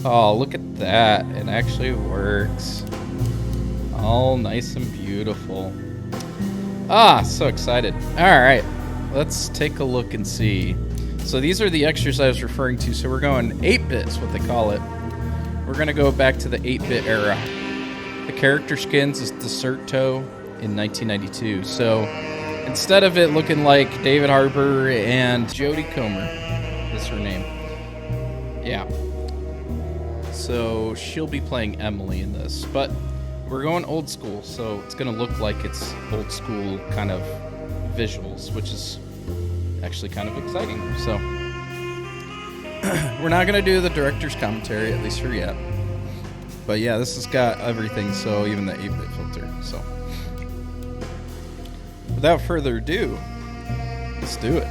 Oh, look at that. It actually works. All nice and beautiful. Ah, so excited. All right, let's take a look and see. So these are the extras I was referring to. So we're going 8-bit is what they call it. We're going to go back to the 8-bit era. The character skins is Deserto in 1992. So instead of it looking like David Harbour and Jodie Comer, is her name. Yeah. So she'll be playing Emily in this. But we're going old school, so it's going to look like it's old school kind of visuals, which is actually kind of exciting. So we're not going to do the director's commentary, at least for yet. But yeah, this has got everything, so even the 8-bit filter. So without further ado, let's do it.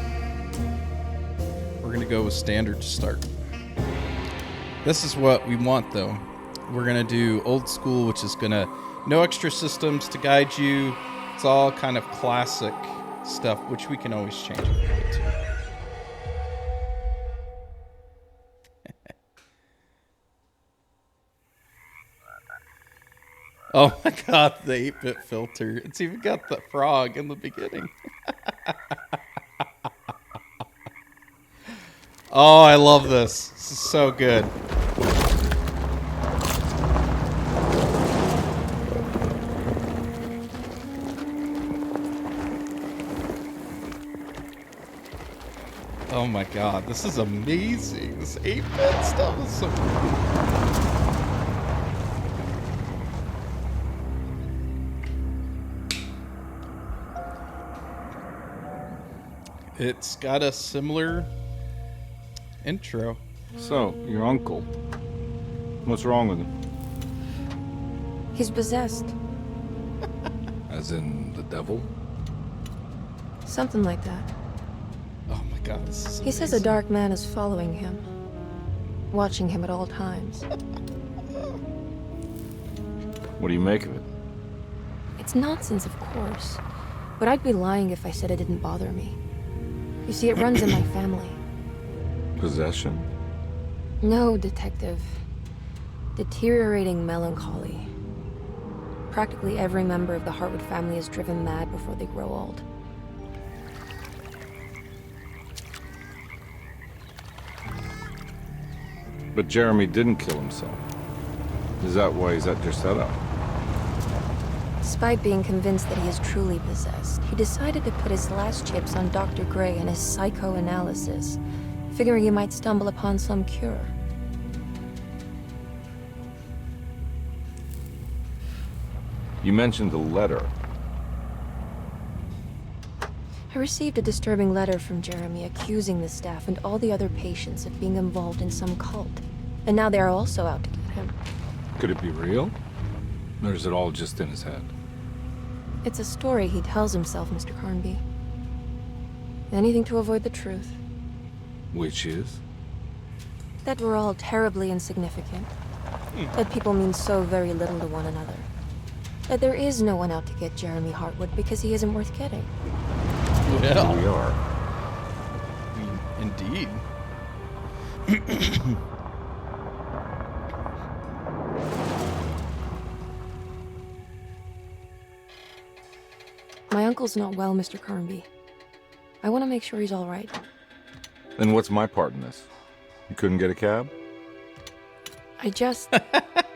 We're going to go with standard to start. This is what we want, though. We're going to do old school, which is going to no extra systems to guide you. It's all kind of classic stuff, which we can always change if we need to. Oh my god, the 8-bit filter. It's even got the frog in the beginning. Oh, I love this. This is so good. Oh my god, this is amazing. This 8-bit stuff is so cool. It's got a similar intro. So, your uncle. What's wrong with him? He's possessed. As in the devil? Something like that. Oh my god, this is amazing. He says a dark man is following him, watching him at all times. What do you make of it? It's nonsense, of course. But I'd be lying if I said it didn't bother me. You see, it runs in my family. Possession? No, detective. Deteriorating melancholy. Practically every member of the Hartwood family is driven mad before they grow old. But Jeremy didn't kill himself. Is that why he's at your setup? Despite being convinced that he is truly possessed, he decided to put his last chips on Dr. Gray and his psychoanalysis, figuring he might stumble upon some cure. You mentioned the letter. I received a disturbing letter from Jeremy accusing the staff and all the other patients of being involved in some cult. And now they are also out to get him. Could it be real? Or is it all just in his head? It's a story he tells himself, Mr. Carnby. Anything to avoid the truth. Which is? That we're all terribly insignificant. That people mean so very little to one another. That there is no one out to get Jeremy Hartwood because he isn't worth getting. Well, Here we are. Indeed. My uncle's not well, Mr. Carnby. I want to make sure he's all right. Then what's my part in this? You couldn't get a cab? I just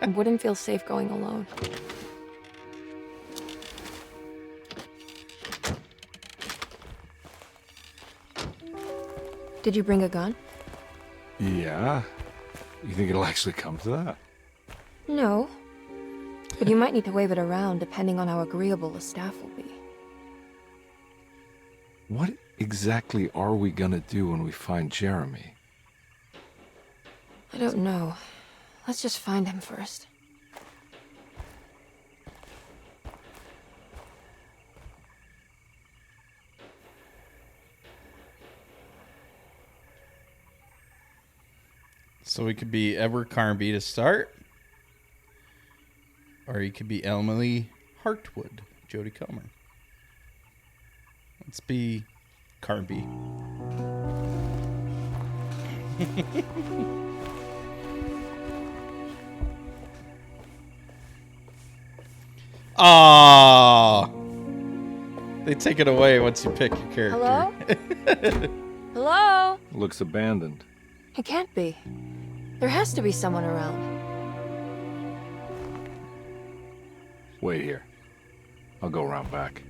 wouldn't feel safe going alone. Did you bring a gun? Yeah. You think it'll actually come to that? No. But you might need to wave it around depending on how agreeable the staff will be. What exactly are we gonna do when we find Jeremy? I don't know. Let's just find him first. So we could be Edward Carnby to start. Or he could be Emily Hartwood, Jodie Comer. Let's be Carnby. Ah, they take it away once you pick your character. Hello? Hello? Looks abandoned. It can't be. There has to be someone around. Wait here. I'll go around back.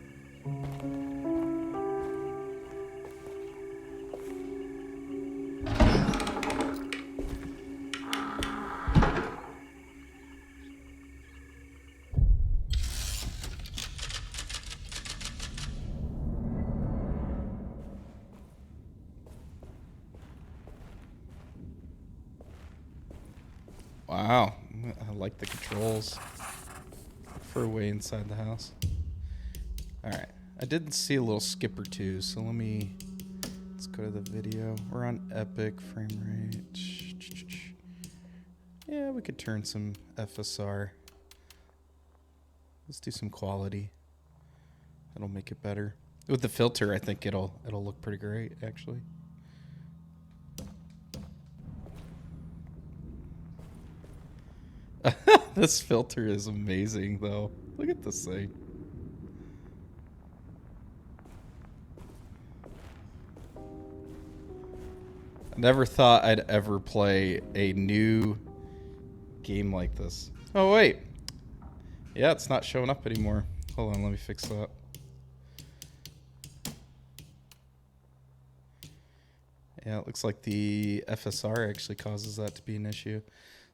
Wow, I like the controls for way inside the house. All right, I did see a little skip or two, so let's go to the video. We're on epic frame rate. Yeah, we could turn some FSR. Let's do some quality. That'll make it better. With the filter, I think it'll look pretty great, actually. This filter is amazing, though. Look at this thing. I never thought I'd ever play a new game like this. Oh, wait. Yeah, it's not showing up anymore. Hold on, let me fix that. Yeah, it looks like the FSR actually causes that to be an issue.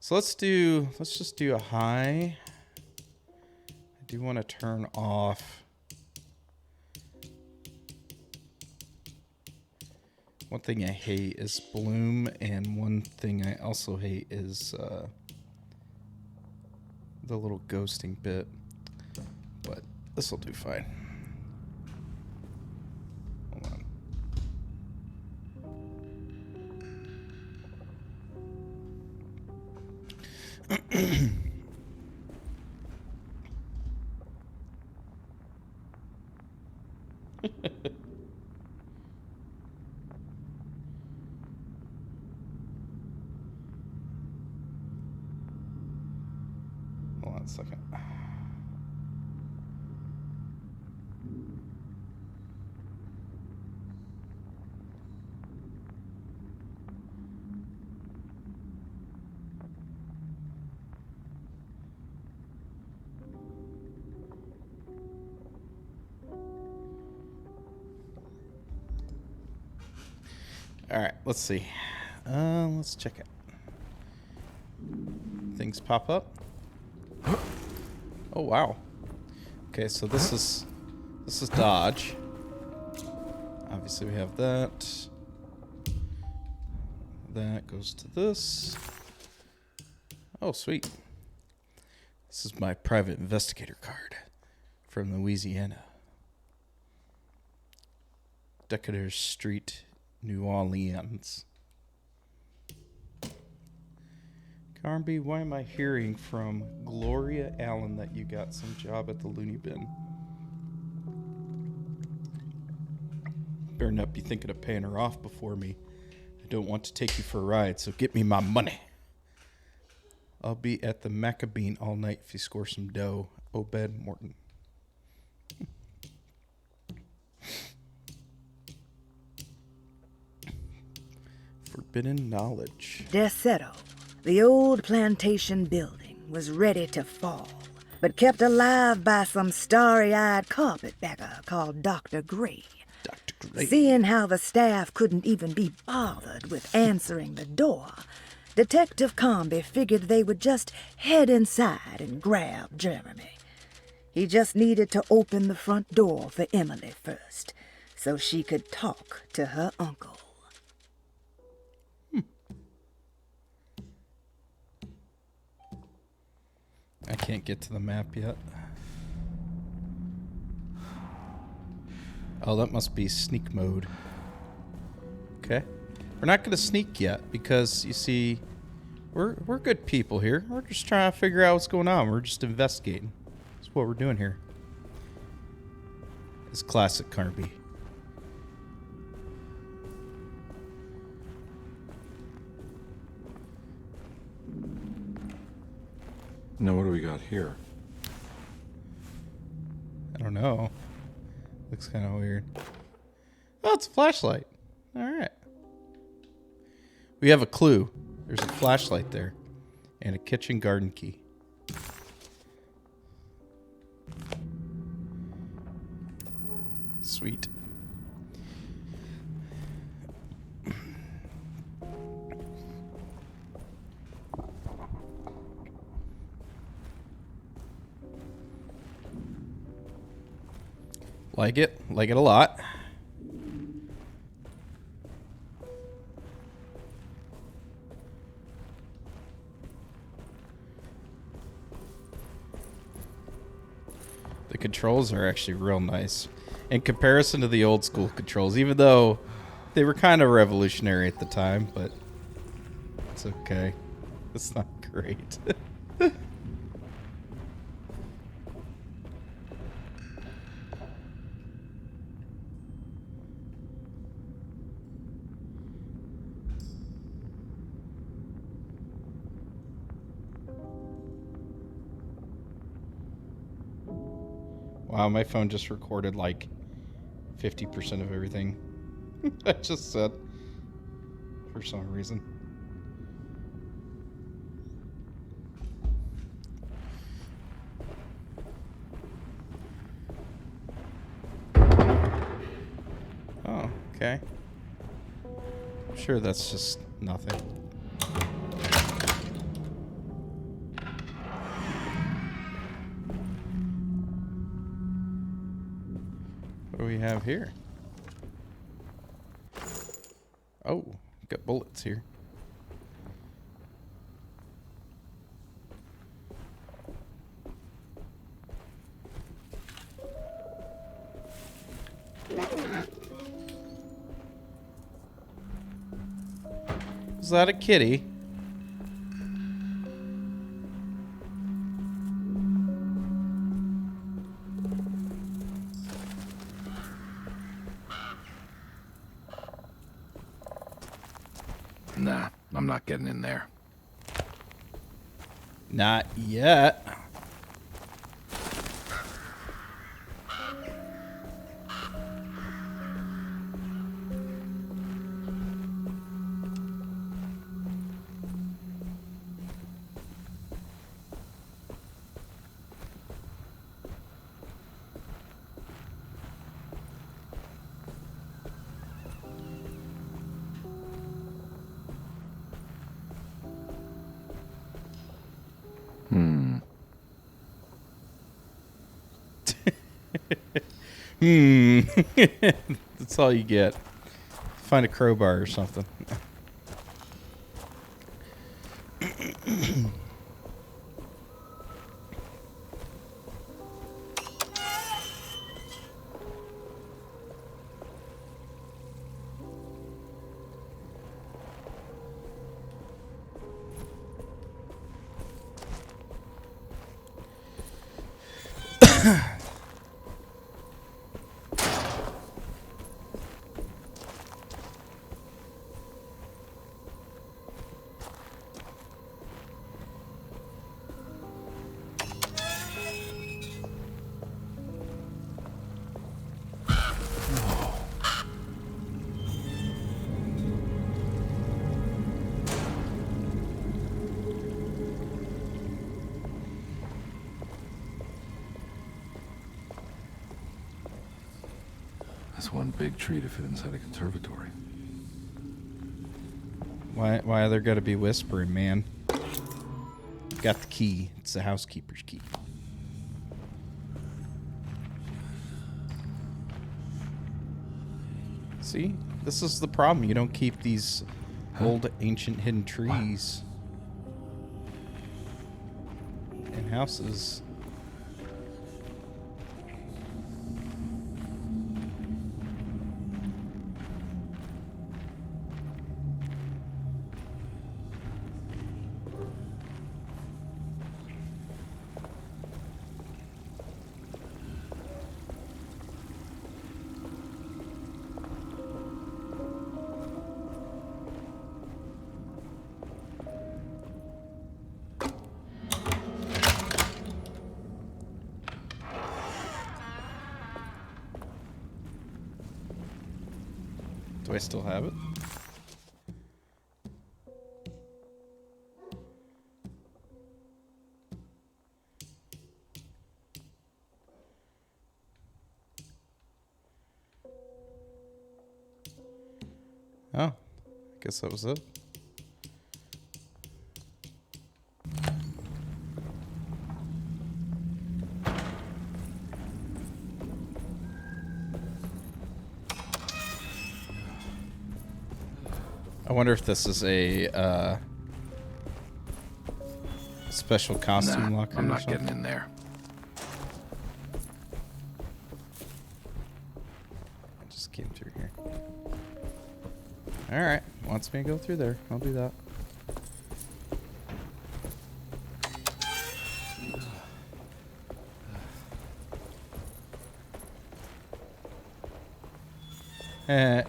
So let's just do a high. I do want to turn off. One thing I hate is bloom, and one thing I also hate is the little ghosting bit. But this will do fine. Hold on. Hold on a second. All right, let's see. Let's check it. Things pop up. Oh wow. Okay, so this is dodge. Obviously, we have that. That goes to this. Oh, sweet. This is my private investigator card from Louisiana. Decatur Street, New Orleans. Carnby, why am I hearing from Gloria Allen that you got some job at the loony bin? Better not be thinking of paying her off before me. I don't want to take you for a ride, so get me my money. I'll be at the Maccabeen all night if you score some dough. Obed Morton. Forbidden knowledge. Desetto, the old plantation building, was ready to fall, but kept alive by some starry-eyed carpetbagger called Dr. Gray. Dr. Gray. Seeing how the staff couldn't even be bothered with answering the door, Detective Carnby figured they would just head inside and grab Jeremy. He just needed to open the front door for Emily first, so she could talk to her uncle. I can't get to the map yet. Oh, that must be sneak mode. Okay. We're not going to sneak yet because, you see, we're good people here. We're just trying to figure out what's going on. We're just investigating. That's what we're doing here. It's classic Carnby. Now what do we got here? don't know. Looks kind of weird. Oh, it's a flashlight. All right. We have a clue. There's a flashlight there. And a kitchen garden key. Sweet. Like it. Like it a lot. The controls are actually real nice in comparison to the old school controls, even though they were kind of revolutionary at the time, but it's okay. It's not great. Wow, my phone just recorded like 50% of everything I just said for some reason. Oh, okay. I'm sure that's just nothing. What do we have here? Oh, got bullets here. Is that a kitty? Nah, I'm not getting in there. Not yet. That's all you get. Find a crowbar or something. That's one big tree to fit inside a conservatory. Why are there gotta be whispering, man? Got the key. It's the housekeeper's key. See? This is the problem. You don't keep these old ancient hidden trees in houses. Do I still have it? Oh, I guess that was it. I wonder if this is a special costume locker. I'm or not something. getting in there. I just came through here. All right, wants me to go through there. I'll do that.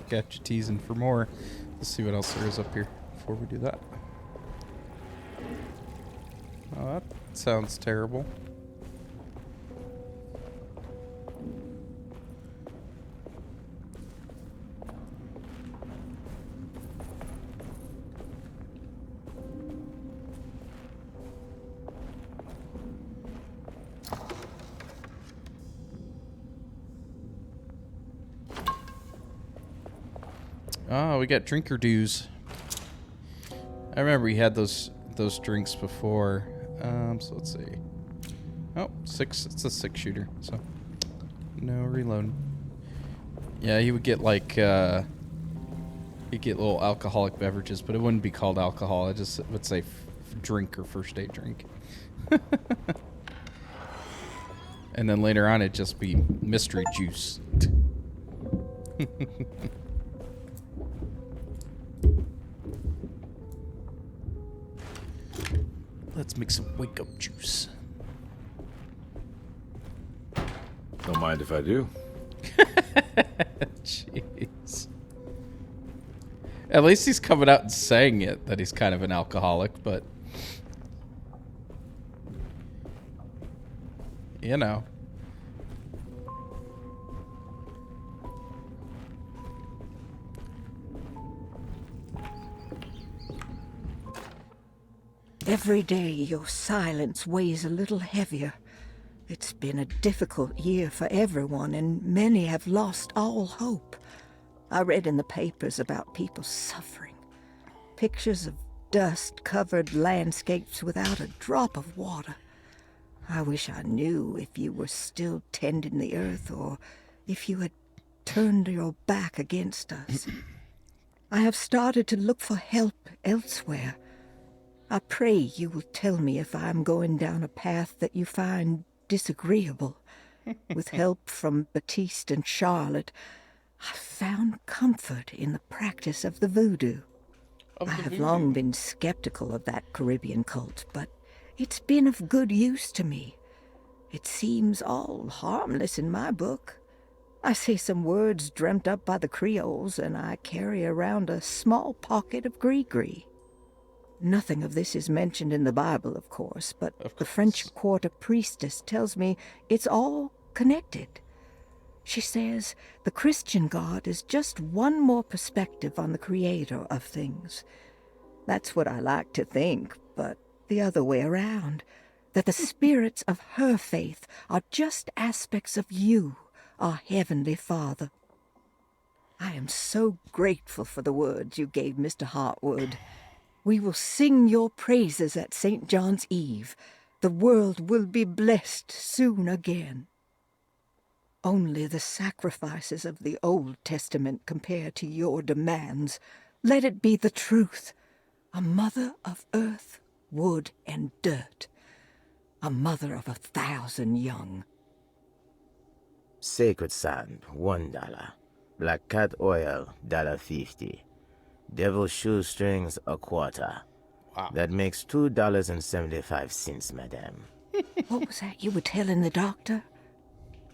Got you teasing for more. Let's see what else there is up here before we do that. Oh, that sounds terrible. Oh, we got drinker dues. I remember we had those drinks before. So let's see. Oh, 6. It's a 6-shooter. So no reload. Yeah, he would get like he'd get little alcoholic beverages, but it wouldn't be called alcohol. It just would say drink or first aid drink. And then later on, it'd just be mystery juice. Let's make some wake-up juice. Don't mind if I do. Jeez. At least he's coming out and saying it, that he's kind of an alcoholic, but... You know. Every day your silence weighs a little heavier. It's been a difficult year for everyone, and many have lost all hope. I read in the papers about people suffering. Pictures of dust-covered landscapes without a drop of water. I wish I knew if you were still tending the earth or if you had turned your back against us. I have started to look for help elsewhere. I pray you will tell me if I am going down a path that you find disagreeable. With help from Baptiste and Charlotte, I found comfort in the practice of the voodoo. I have long been skeptical of that Caribbean cult, but it's been of good use to me. It seems all harmless in my book. I say some words dreamt up by the Creoles, and I carry around a small pocket of gris-gris. Nothing of this is mentioned in the Bible, of course, but the French Quarter priestess tells me it's all connected. She says the Christian God is just one more perspective on the creator of things. That's what I like to think, but the other way around, that the spirits of her faith are just aspects of you, our Heavenly Father. I am so grateful for the words you gave Mr. Hartwood. We will sing your praises at St. John's Eve. The world will be blessed soon again. Only the sacrifices of the Old Testament compare to your demands. Let it be the truth. A mother of earth, wood, and dirt. A mother of 1,000 young. Sacred sand, $1. Black cat oil, $1.50. Devil shoestrings, a quarter. Wow. That makes $2.75, madame. What was that you were telling the doctor?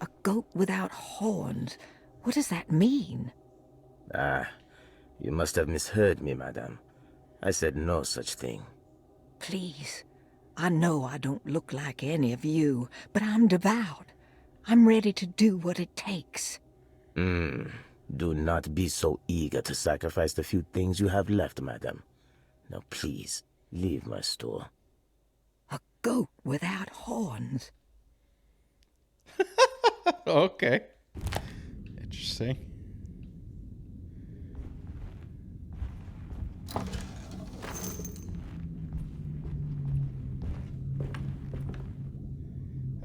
A goat without horns. What does that mean? Ah, you must have misheard me, madame. I said no such thing. Please, I know I don't look like any of you, but I'm devout. I'm ready to do what it takes. Do not be so eager to sacrifice the few things you have left, madam. Now please, leave my store. A goat without horns. Okay. Interesting.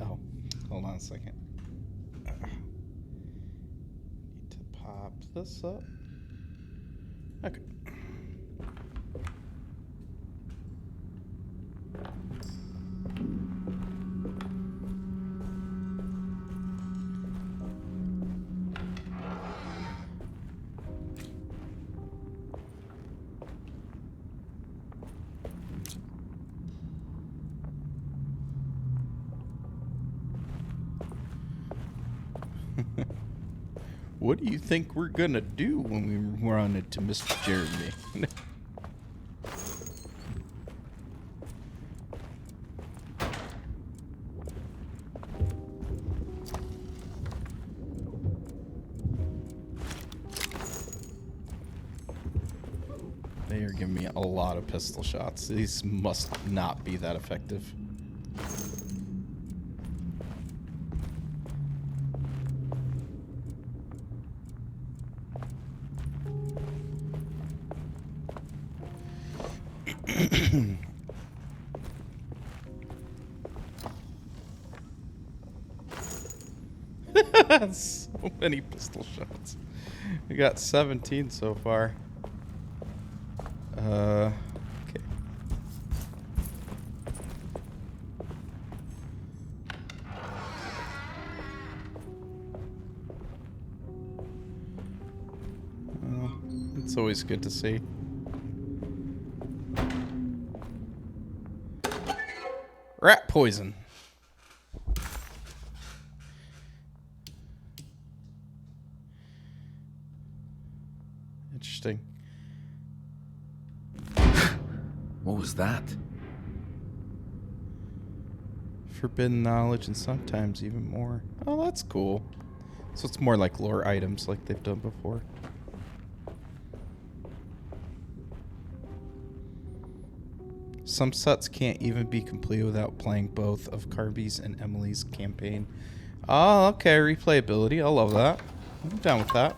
Oh, hold on a second. Need to pop this up. Okay. What do you think we're gonna do when we run into Mr. Jeremy? They are giving me a lot of pistol shots. These must not be that effective. So many pistol shots. We got 17 so far. Okay. Well, it's always good to see. Rat poison. Interesting. What was that? Forbidden knowledge and sometimes even more. Oh, that's cool. So it's more like lore items like they've done before. Some sets can't even be completed without playing both of Carby's and Emily's campaign. Oh, okay. Replayability. I love that. I'm down with that.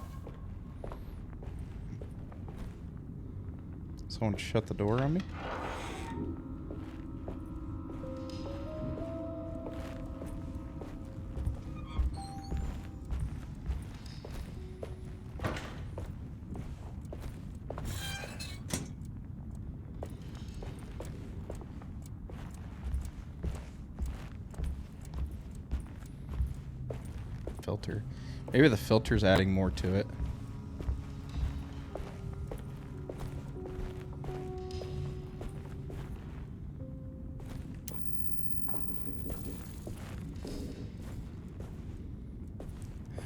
Someone shut the door on me. Filter. Maybe the filter's adding more to it.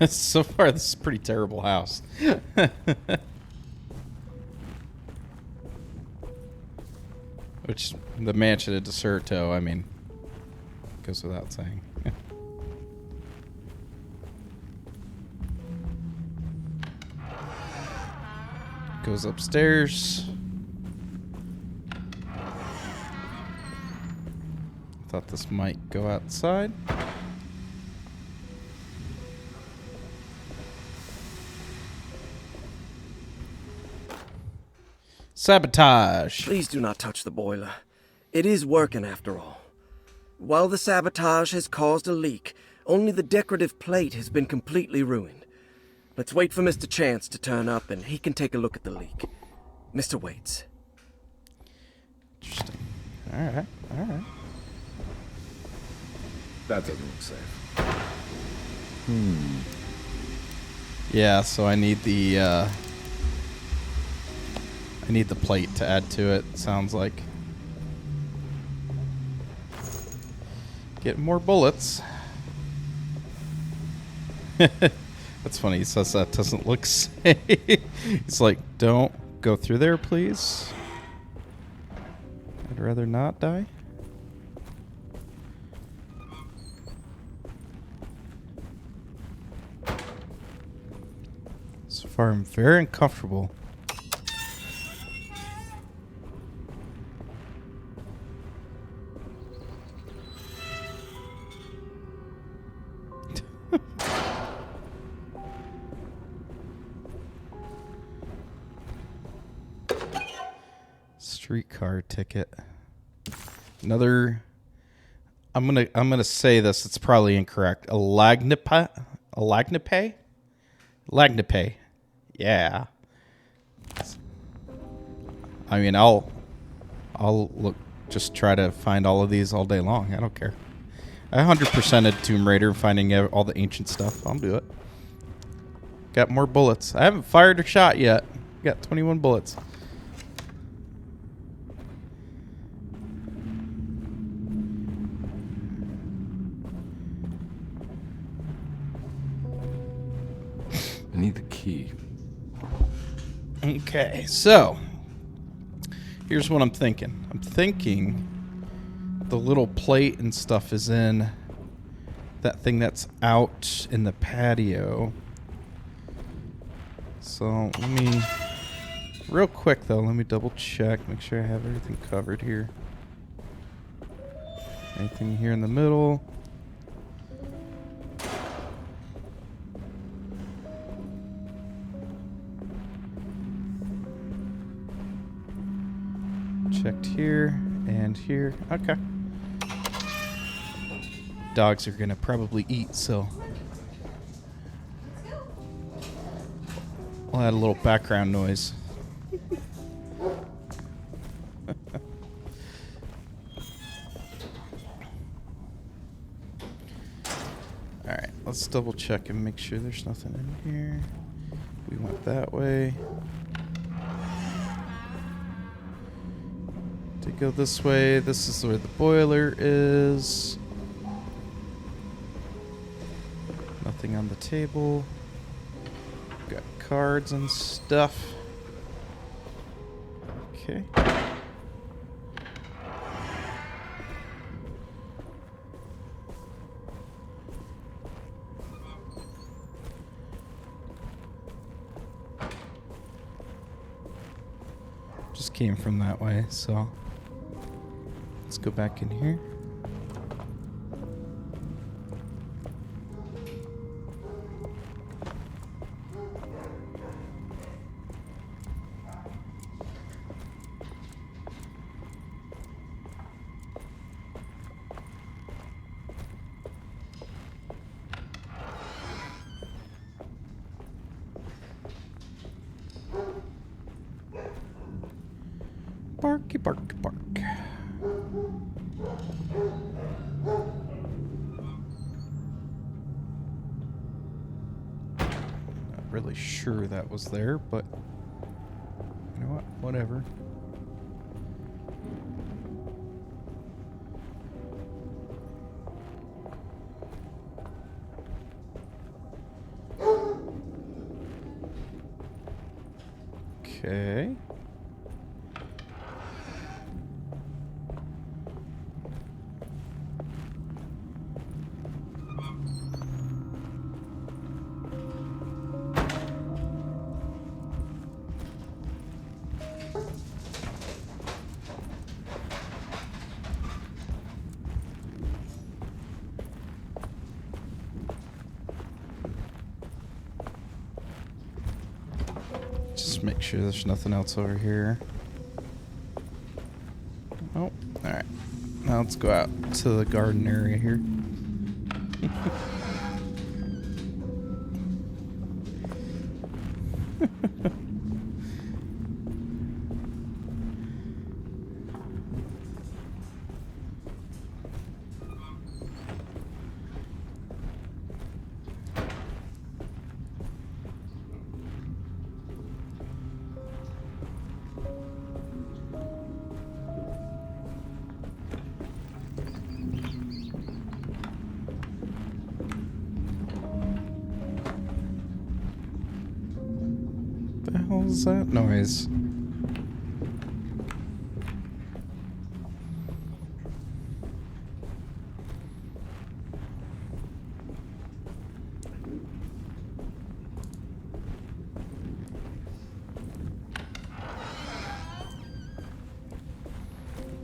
So far, this is a pretty terrible house. Which, the mansion at Deserto, I mean, goes without saying. Goes upstairs. Thought this might go outside. Sabotage. Please do not touch the boiler. It is working after all. While the sabotage has caused a leak, only the decorative plate has been completely ruined. Let's wait for Mr. Chance to turn up and he can take a look at the leak. Mr. Waits. Interesting. Alright, alright. That doesn't look safe. Yeah, so I need the plate to add to it, sounds like. Get more bullets. That's funny, he says that doesn't look safe. He's like, don't go through there, please. I'd rather not die. As So far, I'm very uncomfortable. Streetcar ticket. Another. I'm gonna say this. It's probably incorrect. Lagnipe. Yeah. I mean, I'll look. Just try to find all of these all day long. I don't care. I 100%ed Tomb Raider, finding all the ancient stuff. I'll do it. Got more bullets. I haven't fired a shot yet. Got 21 bullets. I need the key. Okay, so here's what I'm thinking. I'm thinking the little plate and stuff is in that thing that's out in the patio. So let me, real quick though, let me double check, make sure I have everything covered here. Anything here in the middle? Checked here and here. Okay. Dogs are gonna probably eat, so I'll add a little background noise. Alright, let's double check and make sure there's nothing in here. We went that way. To go this way, this is where the boiler is. Nothing on the table. Got cards and stuff. Okay. Just came from that way, so let's go back in here. Barky, bark, bark. Not really sure that was there, but you know what? Whatever. Okay. Just make sure there's nothing else over here. Oh, alright. Now let's go out to the garden area here. What the hell is that noise?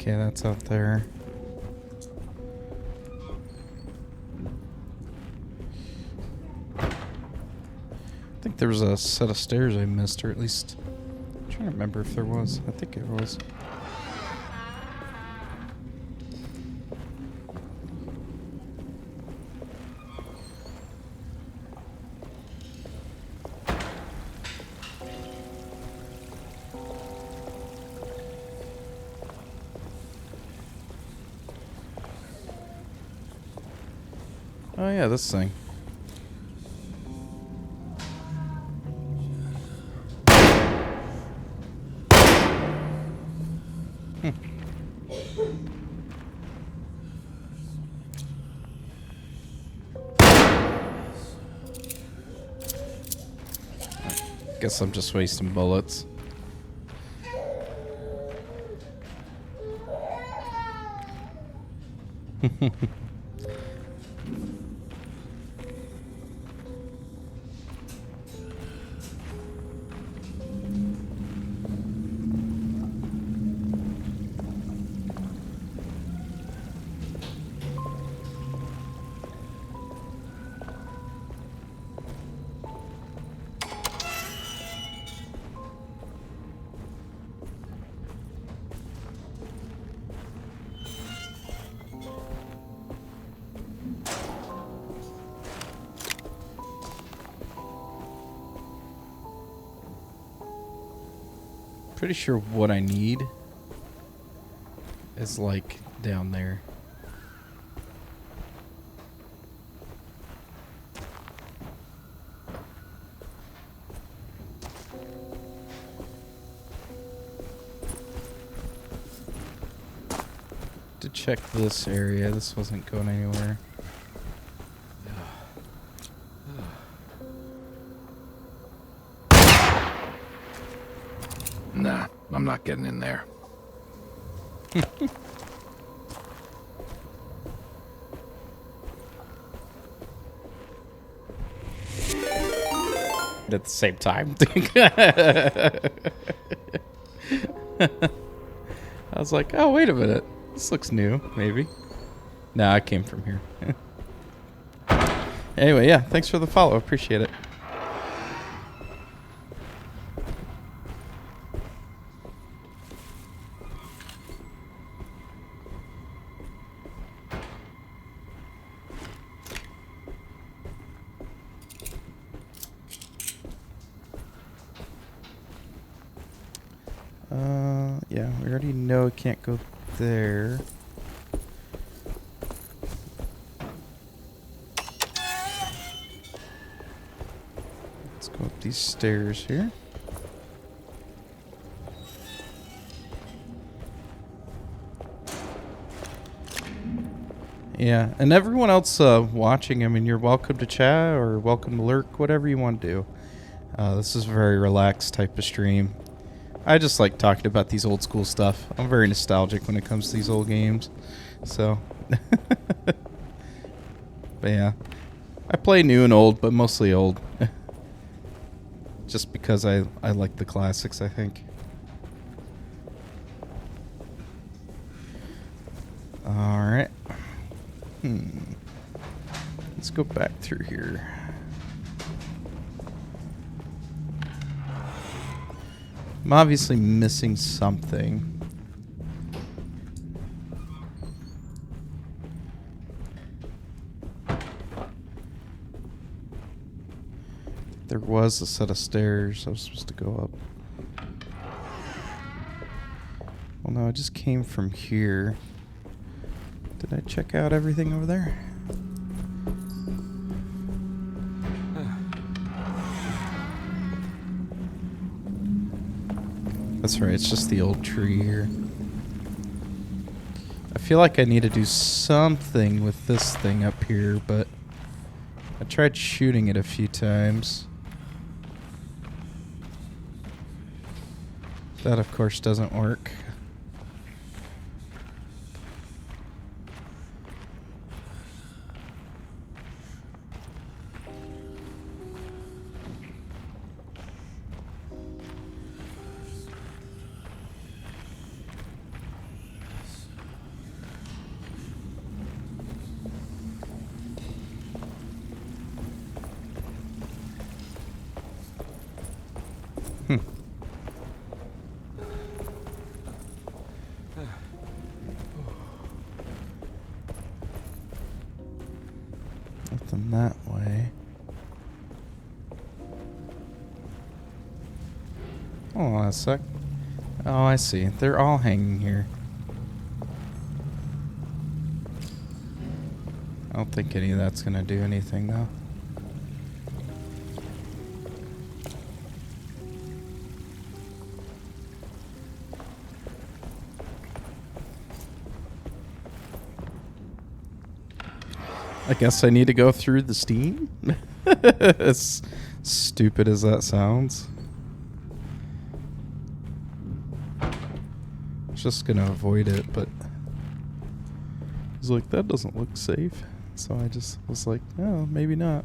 Okay, that's out there. I think there was a set of stairs I missed, or at least I'm trying to remember if there was. I think it was. Oh yeah, this thing. Guess I'm just wasting bullets. Pretty sure what I need is like down there. To check this area, this wasn't going anywhere. Nah, I'm not getting in there. At the same time. I was like, oh, wait a minute. This looks new, maybe. Nah, I came from here. Anyway, yeah, thanks for the follow. Appreciate it. Yeah, we already know it can't go there. Let's go up these stairs here. Yeah, and everyone else watching, I mean, you're welcome to chat or welcome to lurk, whatever you want to do. This is a very relaxed type of stream. I just like talking about these old school stuff. I'm very nostalgic when it comes to these old games. So, but yeah. I play new and old, but mostly old. Just because I like the classics, I think. Alright. Let's go back through here. I'm obviously missing something. There was a set of stairs I was supposed to go up. Well, no, I just came from here. Did I check out everything over there? That's right, it's just the old tree here. I feel like I need to do something with this thing up here, but I tried shooting it a few times. That, of course, doesn't work. Nothing that way. Hold on a sec. Oh, I see. They're all hanging here. I don't think any of that's gonna do anything, though. I guess I need to go through the steam? As stupid as that sounds. Just gonna avoid it, but I was like, that doesn't look safe. So I just was like, oh, maybe not.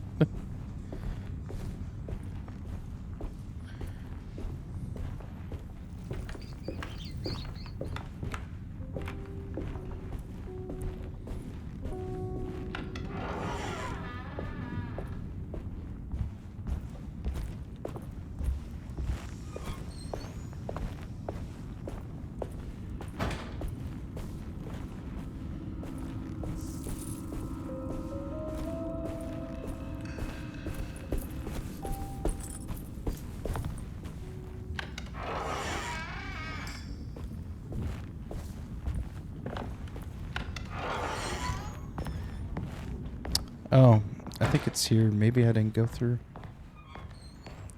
Oh, I think it's here. Maybe I didn't go through.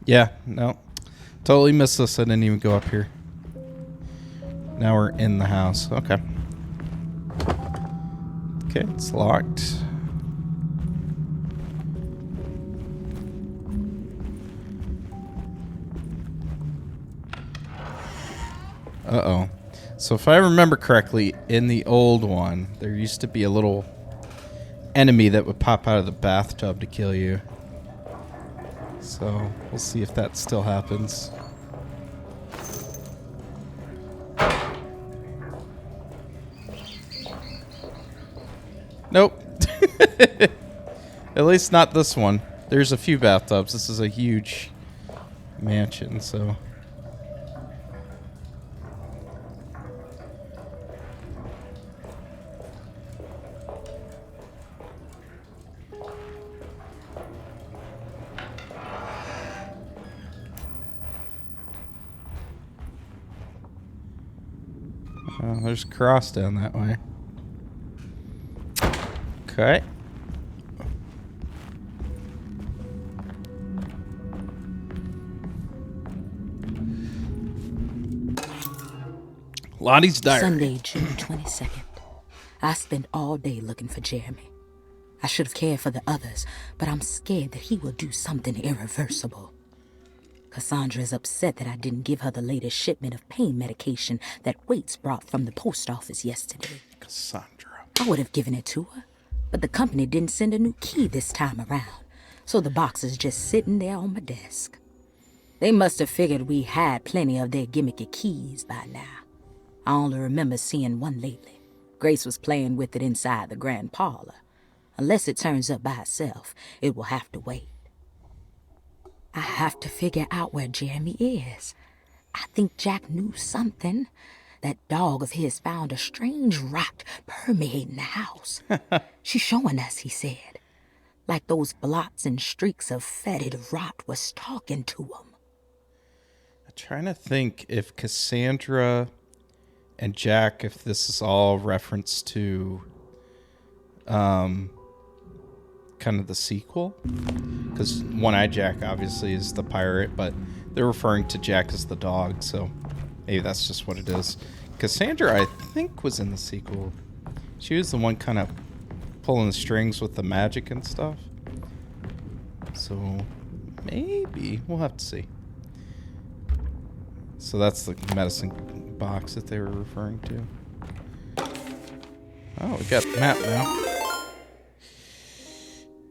Yeah, no. Totally missed this. I didn't even go up here. Now we're in the house. Okay. Okay, it's locked. Uh-oh. So if I remember correctly, in the old one, there used to be a little enemy that would pop out of the bathtub to kill you. So we'll see if that still happens. Nope. At least not this one. There's a few bathtubs. This is a huge mansion, so... Oh, there's a cross down that way. Okay. Lottie's diary. Sunday, June 22nd. I spent all day looking for Jeremy. I should have cared for the others, but I'm scared that he will do something irreversible. Cassandra is upset that I didn't give her the latest shipment of pain medication that Waits brought from the post office yesterday. Cassandra. I would have given it to her, but the company didn't send a new key this time around, so the box is just sitting there on my desk. They must have figured we had plenty of their gimmicky keys by now. I only remember seeing one lately. Grace was playing with it inside the grand parlor. Unless it turns up by itself, it will have to wait. I have to figure out where Jeremy is. I think Jack knew something. That dog of his found a strange rot permeating the house. She's showing us, he said. Like those blots and streaks of fetid rot was talking to him. I'm trying to think if Cassandra and Jack, if this is all reference to kind of the sequel, because One-Eyed Jack obviously is the pirate, but they're referring to Jack as the dog, so maybe that's just what it is. Cassandra, I think, was in the sequel. She was the one kind of pulling the strings with the magic and stuff, so maybe we'll have to see. So that's the medicine box that they were referring to. Oh, we got the map now.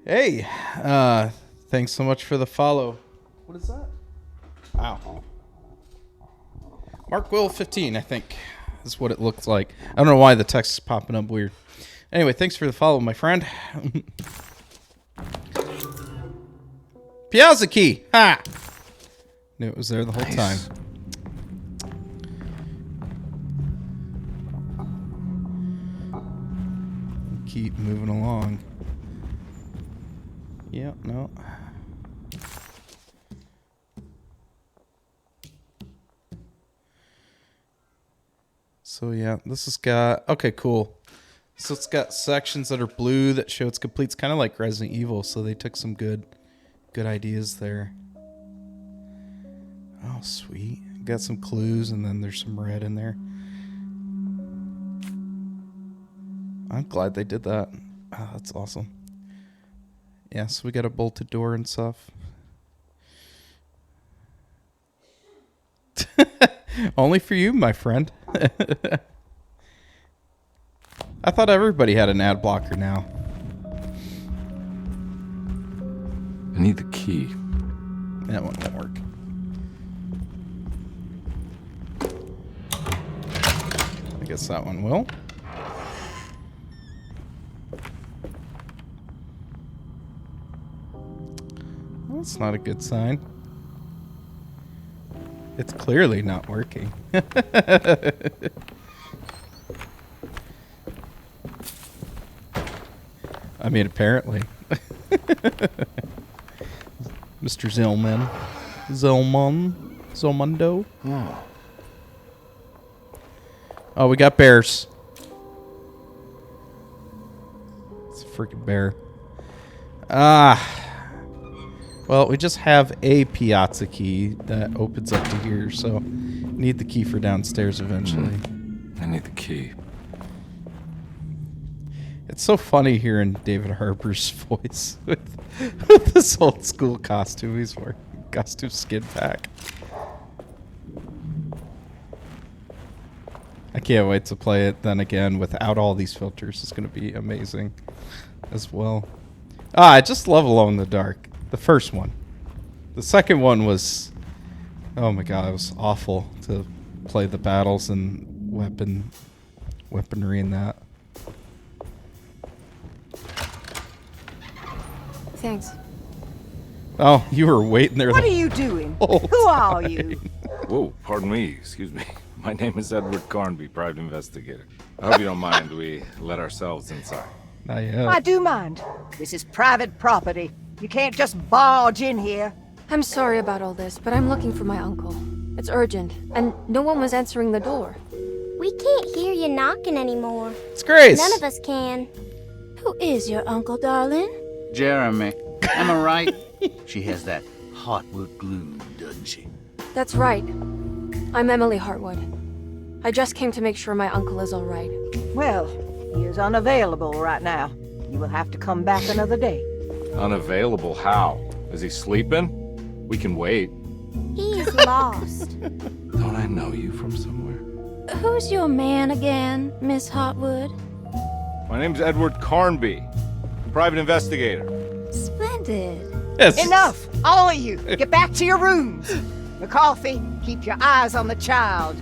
Hey, thanks so much for the follow. What is that? Wow. Mark Will 15, I think, is what it looks like. I don't know why the text is popping up weird. Anyway, thanks for the follow, my friend. Piazza key. Ha! Knew it was there the whole Nice. time. Keep moving along. Yeah, no. So yeah, this has got, okay, cool. So it's got sections that are blue that show it's complete. It's kind of like Resident Evil, so they took some good ideas there. Oh, sweet. Got some clues, and then there's some red in there. I'm glad they did that. Oh, that's awesome. Yeah, so we got a bolted door and stuff. Only for you, my friend. I thought everybody had an ad blocker now. I need the key. That one won't work. I guess that one will. Well, that's not a good sign. It's clearly not working. I mean, apparently. Mr. Zillman. Zilmundo. Oh. Oh, we got bears. It's a freaking bear. Well, we just have a piazza key that opens up to here, so need the key for downstairs eventually. I need the key. It's so funny hearing David Harbour's voice with this old school costume he's wearing. Costume skin pack. I can't wait to play it then again without all these filters. It's going to be amazing as well. I just love Alone in the Dark. The first one. The second one was, oh my god, it was awful to play the battles and weaponry in that. Thanks. Oh, you were waiting there. What are you doing? whole Who are you? Whoa, pardon me. Excuse me. My name is Edward Carnby, private investigator. I hope you don't mind we let ourselves inside. Not yet. I do mind. This is private property. You can't just barge in here. I'm sorry about all this, but I'm looking for my uncle. It's urgent, and no one was answering the door. We can't hear you knocking anymore. It's Grace. None of us can. Who is your uncle, darling? Jeremy. Am I right? She has that heartwood glue, doesn't she? That's right. I'm Emily Hartwood. I just came to make sure my uncle is all right. Well, he is unavailable right now. You will have to come back another day. Unavailable? How? Is he sleeping? We can wait. He's lost. Don't I know you from somewhere? Who's your man again, Miss Hartwood? My name's Edward Carnby, private investigator. Splendid. Yes. Enough! All of you, get back to your rooms. McCarthy, keep your eyes on the child.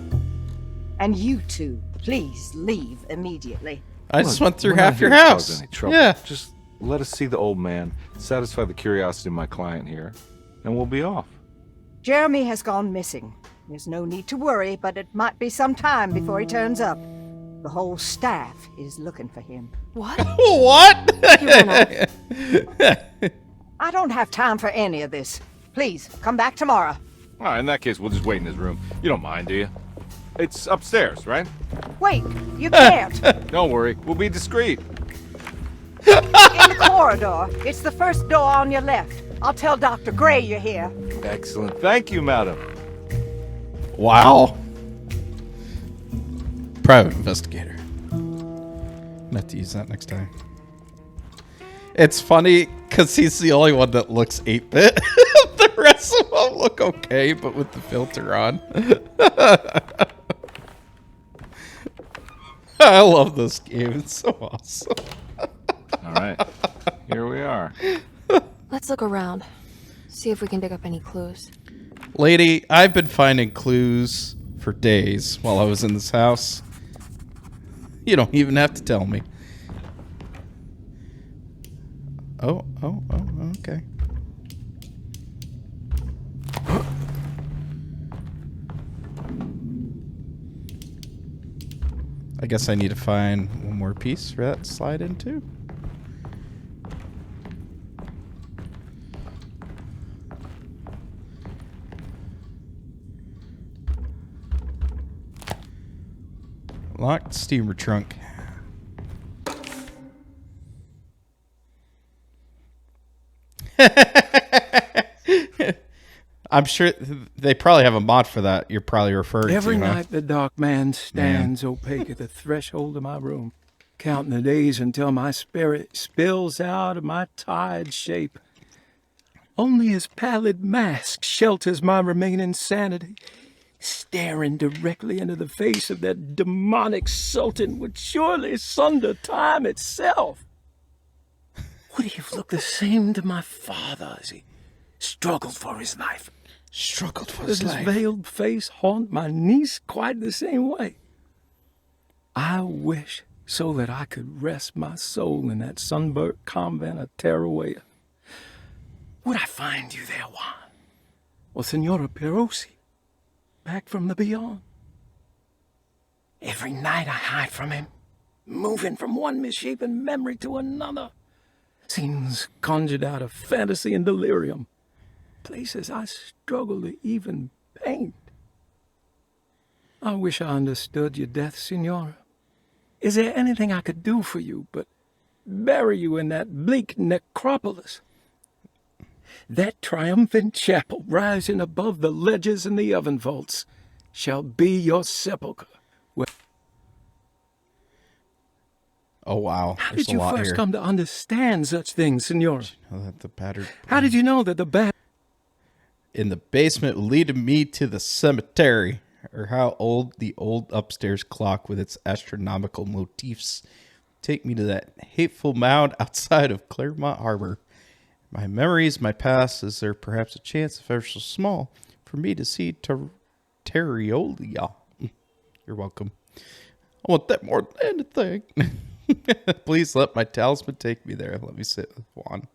And you two, please leave immediately. I just Look, went through we're not half your here to cause house. any trouble. Yeah. Just let us see the old man, satisfy the curiosity of my client here, and we'll be off. Jeremy has gone missing. There's no need to worry, but it might be some time before he turns up. The whole staff is looking for him. What? What? He ran off. I don't have time for any of this. Please, come back tomorrow. All right, in that case, we'll just wait in his room. You don't mind, do you? It's upstairs, right? Wait, you can't. Don't worry, we'll be discreet. In the corridor. It's the first door on your left. I'll tell Dr. Gray you're here. Excellent. Thank you, madam. Wow. Private investigator. I'm gonna have to use that next time. It's funny because he's the only one that looks 8-bit. The rest of them look okay, but with the filter on. I love this game. It's so awesome. All right, here we are. Let's look around. See if we can dig up any clues. Lady, I've been finding clues for days while I was in this house. You don't even have to tell me. Oh, okay. I guess I need to find one more piece for that to slide into. Locked steamer trunk. I'm sure they probably have a mod for that you're probably referring to. Every night the dark man stands opaque at the threshold of my room, counting the days until my spirit spills out of my tired shape. Only his pallid mask shelters my remaining sanity. Staring directly into the face of that demonic sultan would surely sunder time itself. Would he have looked the same to my father as he struggled for his life? Struggled for Does his his life. veiled face haunt my niece quite the same way? I wish so that I could rest my soul in that sunburnt convent of Tarawea. Would I find you there, Juan? Or Senora Perosi, back from the beyond? Every night I hide from him, moving from one misshapen memory to another. Scenes conjured out of fantasy and delirium. Places I struggle to even paint. I wish I understood your death, Senora. Is there anything I could do for you but bury you in that bleak necropolis? That triumphant chapel rising above the ledges and the oven vaults shall be your sepulchre. Oh, wow. How There's did you a lot first here. come to understand such things, Senora? That the battered How did you know that the in the basement leading me to the cemetery, or how old the old upstairs clock with its astronomical motifs take me to that hateful mound outside of Claremont Harbor. My memories, my past, is there perhaps a chance, if ever so small, for me to see Terriolia? You're welcome. I want that more than anything. Please let my talisman take me there. Let me sit with Juan.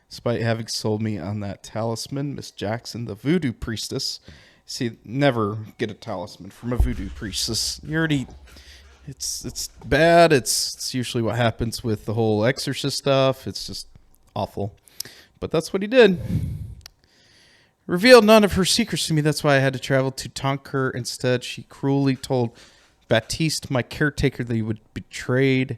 Despite having sold me on that talisman, Miss Jackson, the voodoo priestess. See, never get a talisman from a voodoo priestess. You already... It's bad. It's usually what happens with the whole exorcist stuff. It's just awful. But that's what he did. Revealed none of her secrets to me. That's why I had to travel to Tonker instead. She cruelly told Baptiste, my caretaker, that he would be betrayed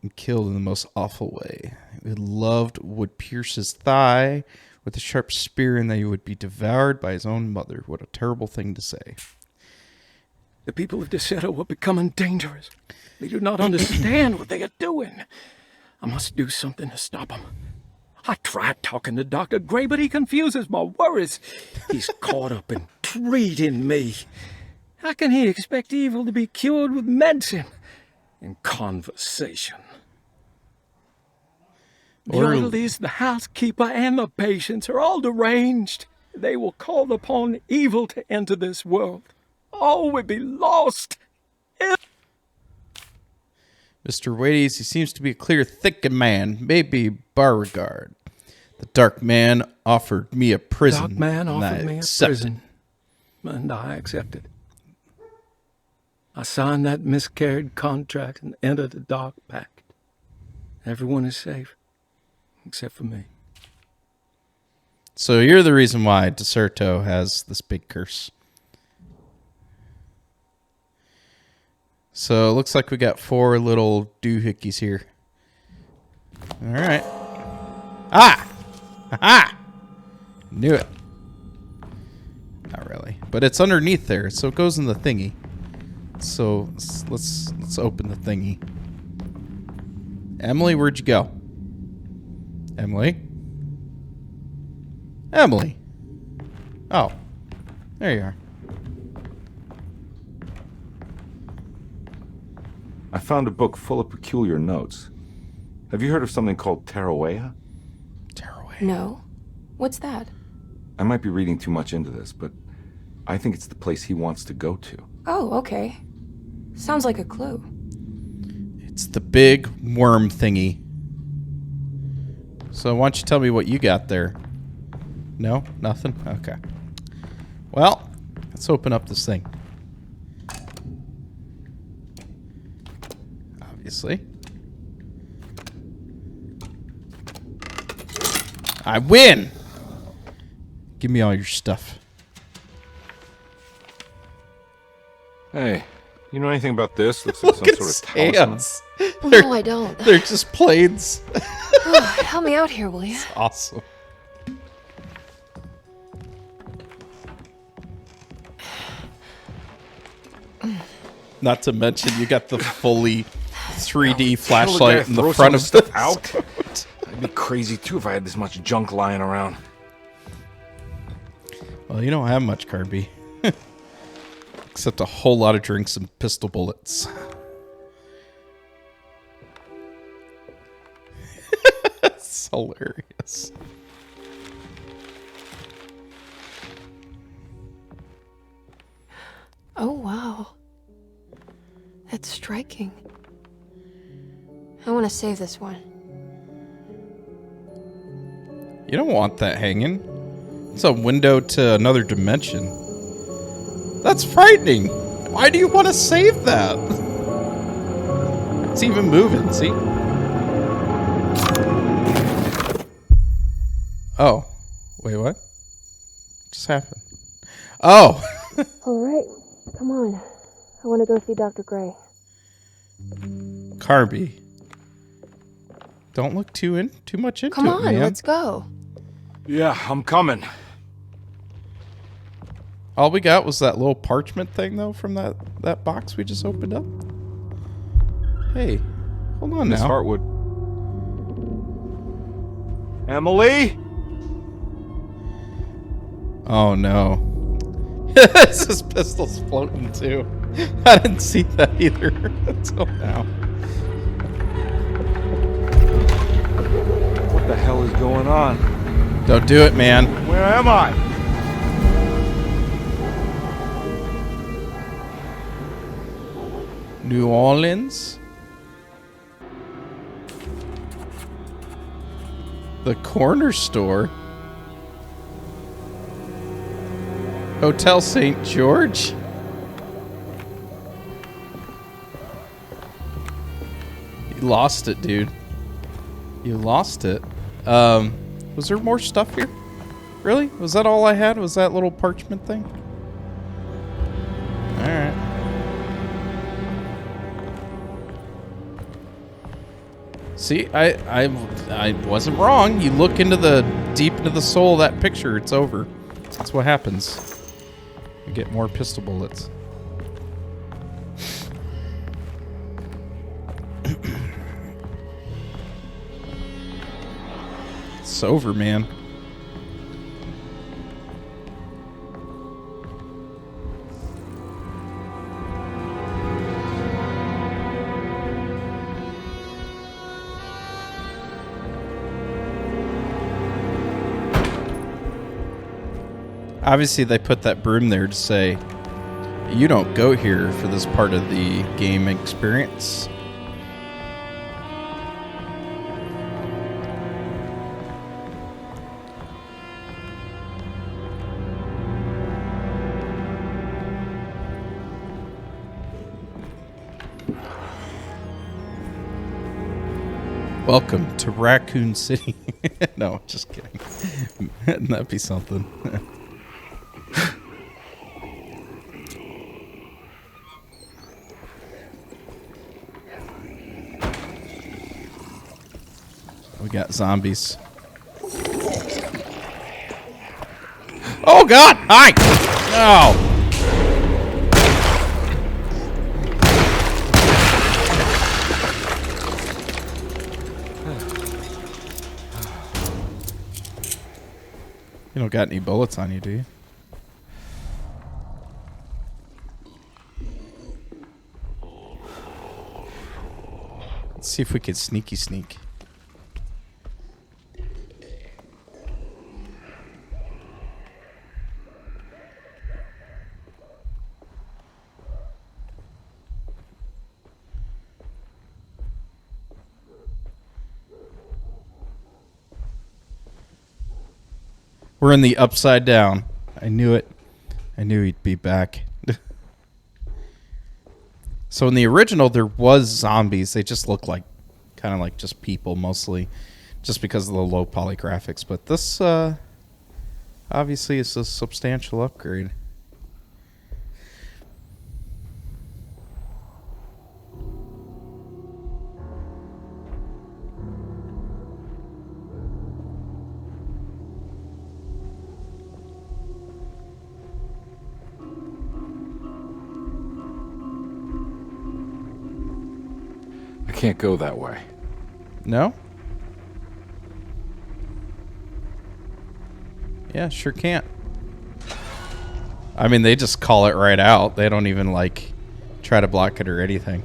and killed in the most awful way. He would pierce his thigh with a sharp spear, and that he would be devoured by his own mother. What a terrible thing to say. The people of Deseto are becoming dangerous. They do not understand what they are doing. I must do something to stop them. I tried talking to Dr. Gray, but he confuses my worries. He's caught up in treating me. How can he expect evil to be cured with medicine and conversation? The orderlies, the housekeeper, and the patients are all deranged. They will call upon evil to enter this world. All would be lost. Mr. Wades, he seems to be a clear-thinking man, maybe Beauregard. The Dark Man offered me a prison. Dark Man and offered I me a accepted. prison, and I accepted. I signed that miscarried contract and entered the Dark Pact. Everyone is safe, except for me. So you're the reason why Deserto has this big curse. So it looks like we got 4 little doohickeys here. All right. Ah! Ha! Knew it. Not really, but it's underneath there, so it goes in the thingy. So let's open the thingy. Emily, where'd you go? Emily? Emily. Oh, there you are. I found a book full of peculiar notes. Have you heard of something called Tarawea? No. What's that? I might be reading too much into this, but I think it's the place he wants to go to. Oh, okay. Sounds like a clue. It's the big worm thingy. So why don't you tell me what you got there? No? Nothing? Okay. Well, let's open up this thing. obviously. I win! Give me all your stuff. Hey, you know anything about this? Looks like some Look at sort of his talisman. hands. No, I don't. They're just planes. Help me out here, will you? Awesome. Not to mention, you got the fully 3D flashlight in the front of stuff this. out. I'd be crazy too if I had this much junk lying around. Well, you don't have much, Carby. Except a whole lot of drinks and pistol bullets. It's hilarious. Oh, wow. That's striking. I want to save this one. You don't want that hanging. It's a window to another dimension. That's frightening. Why do you want to save that? It's even moving, see? Oh. Wait, what? What just happened? Oh! All right. Come on. I want to go see Dr. Gray. Carby. Don't look too much into Come it, on, man. let's go. Yeah, I'm coming. All we got was that little parchment thing, though, from that box we just opened up. Hey, hold on Miss now. Hartwood. Emily? Oh, no. This pistol's floating, too. I didn't see that either until now. What the hell is going on? Don't do it, man. Where am I? New Orleans? The corner store? Hotel St. George? You lost it, dude. You lost it. Was there more stuff here? Really? Was that all I had? Was that little parchment thing? Alright. See, I wasn't wrong. You look into the deep into the soul of that picture, it's over. That's what happens. You get more pistol bullets. It's over, man. Obviously, they put that broom there to say, you don't go here for this part of the game experience. Welcome to Raccoon City. No, just kidding. That'd be something. We got zombies. Oh God! Hi! No! You don't got any bullets on you, do you? Let's see if we can sneaky sneak. We're in the upside down. I knew it. I knew he'd be back. So in the original, there was zombies. They just look like kind of like just people mostly, just because of the low poly graphics. But this obviously is a substantial upgrade. I can't go that way. No? Yeah, sure can't. I mean, they just call it right out. They don't even, like, try to block it or anything.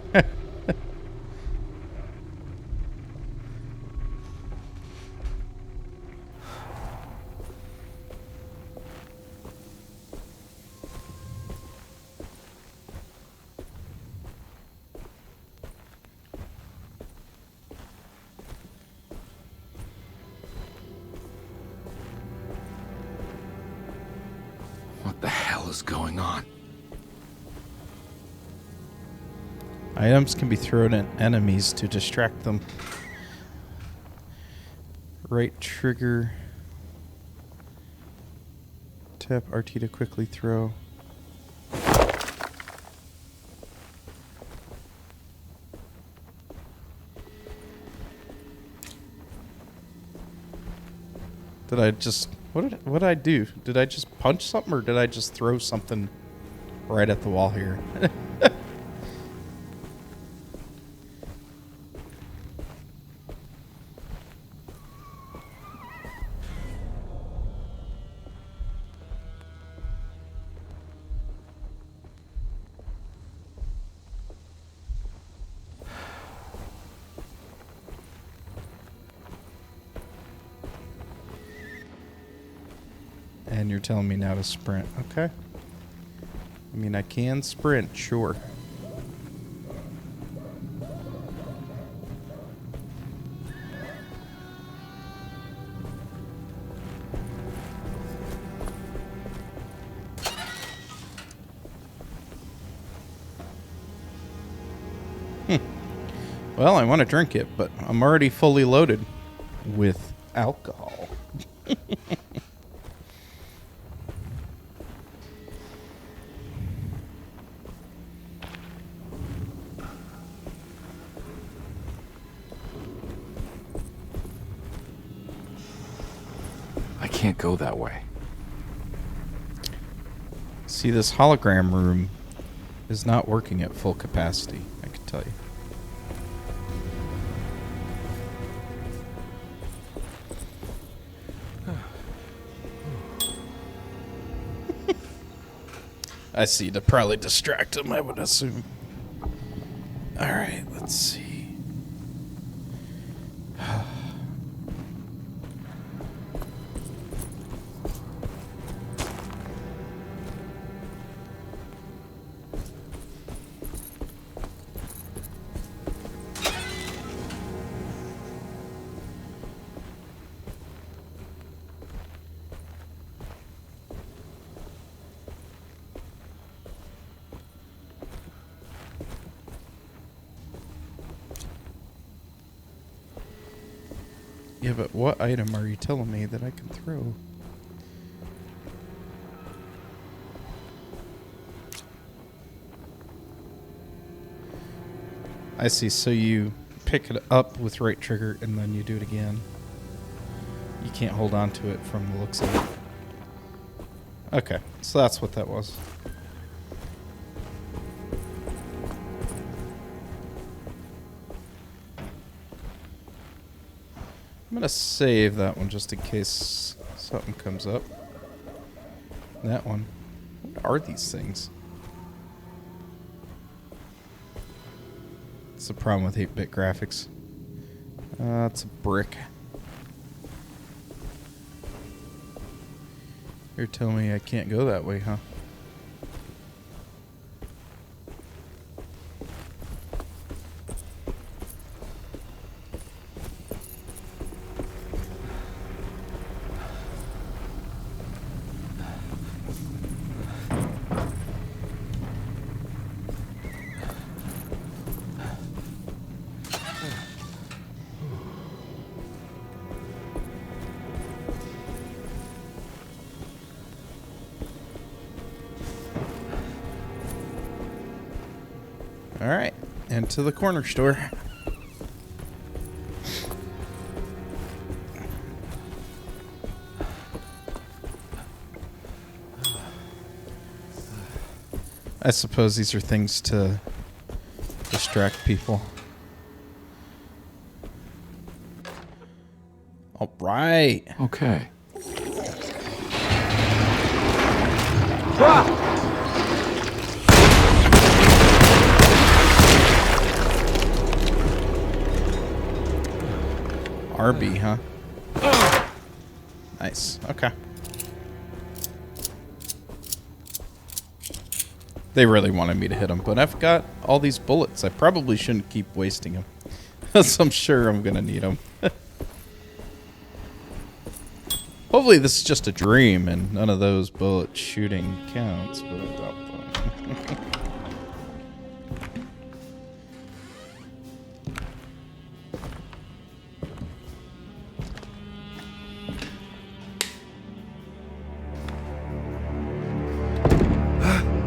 What the hell is going on? Items can be thrown at enemies to distract them. Right trigger. Tap RT to quickly throw. Did I just... What did I do? Did I just punch something or did I just throw something right at the wall here? And you're telling me now to sprint. Okay. I mean, I can sprint, sure. Well, I want to drink it, but I'm already fully loaded with alcohol. I can't go that way. See, this hologram room is not working at full capacity, I can tell you. I see, to probably distract him, I would assume. Alright, let's see. Yeah, but what item are you telling me that I can throw? I see, so you pick it up with right trigger and then you do it again. You can't hold on to it from the looks of it. Okay, so that's what that was. I'm gonna save that one just in case something comes up. That one. What are these things? It's the problem with 8-bit graphics. It's a brick. You're telling me I can't go that way, huh? All right, into the corner store. I suppose these are things to distract people. All right. Okay. RB, huh? Nice. Okay. They really wanted me to hit them, but I've got all these bullets. I probably shouldn't keep wasting them. So I'm sure I'm going to need them. Hopefully this is just a dream and none of those bullet shooting counts, but I doubt that.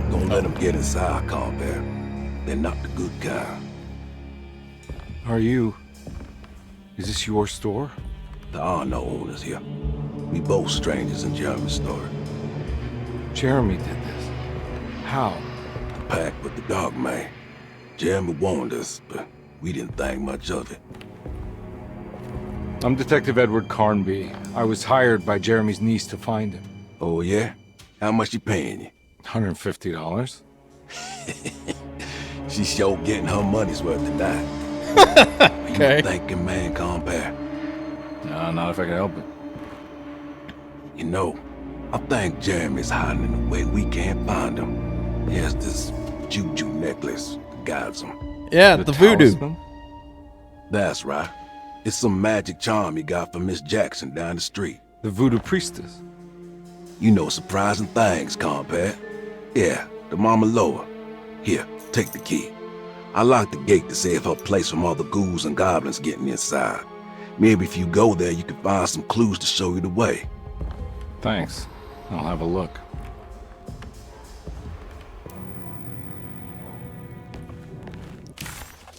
Don't let them get inside, combat. They're not the good kind. Is this your store? There are no owners here. We both strangers in Jeremy's store. Jeremy did this. How? The pact with the dog man. Jeremy warned us, but we didn't think much of it. I'm Detective Edward Carnby. I was hired by Jeremy's niece to find him. Oh, yeah? How much she paying you? $150. She's sure getting her money's worth tonight. Okay. You thinking, man, compare? No, not if I can help it. You know, I think Jeremy's hiding in a way we can't find him. He has this juju necklace that guides him. Yeah, the voodoo. Talisman? That's right. It's some magic charm he got from Miss Jackson down the street. The voodoo priestess. You know surprising things, compadre. Yeah, the Mama Loa. Here, take the key. I locked the gate to save her place from all the ghouls and goblins getting inside. Maybe if you go there, you can find some clues to show you the way. Thanks. I'll have a look.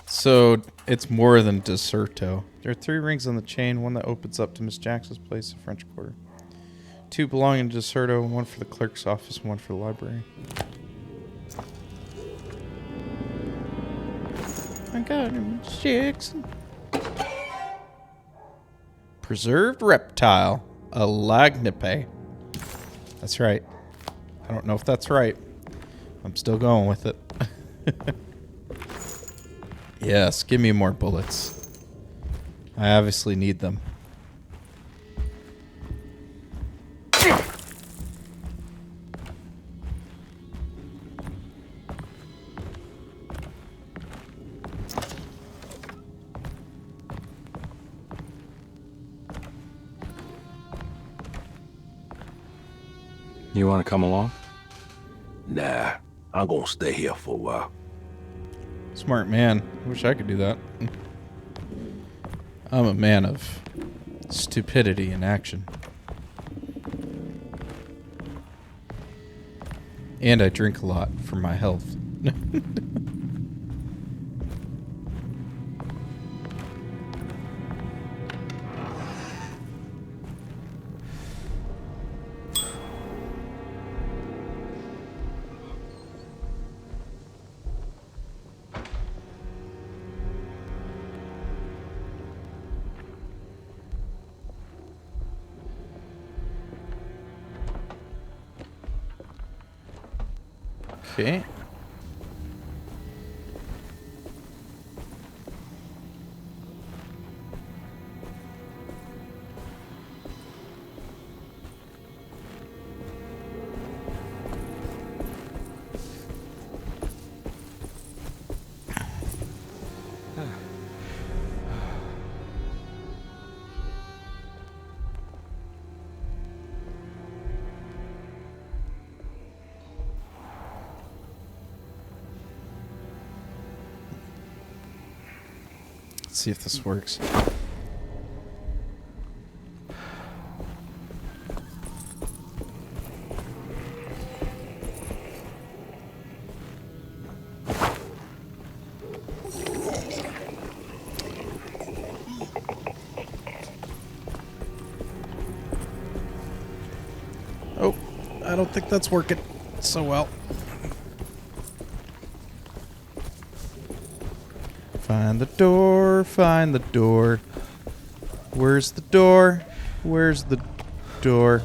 So it's more than Deserto. There are 3 rings on the chain, one that opens up to Miss Jackson's place, the French Quarter. 2 belonging to Deserto, 1 for the clerk's office, and 1 for the library. I got him, Miss Jackson. Preserved reptile, a lagnipe. That's right. I don't know if that's right. I'm still going with it. Yes, give me more bullets. I obviously need them. You want to come along? Nah, I'm gonna stay here for a while. Smart man. I wish I could do that. I'm a man of stupidity in action. And I drink a lot for my health. Okay. Let's see if this works. don't think that's working so well. Find the door, find the door. Where's the door? Where's the door?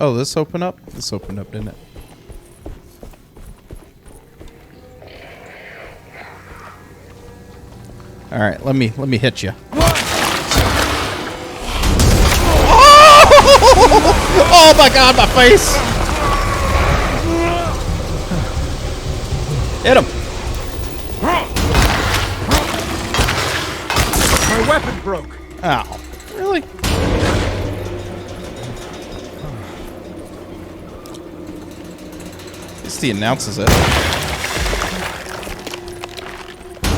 Oh, this opened up? This opened up, didn't it? All right, let me hit you. Oh my God, my face! Hit him! My weapon broke. Ow! Really? At least he announces it.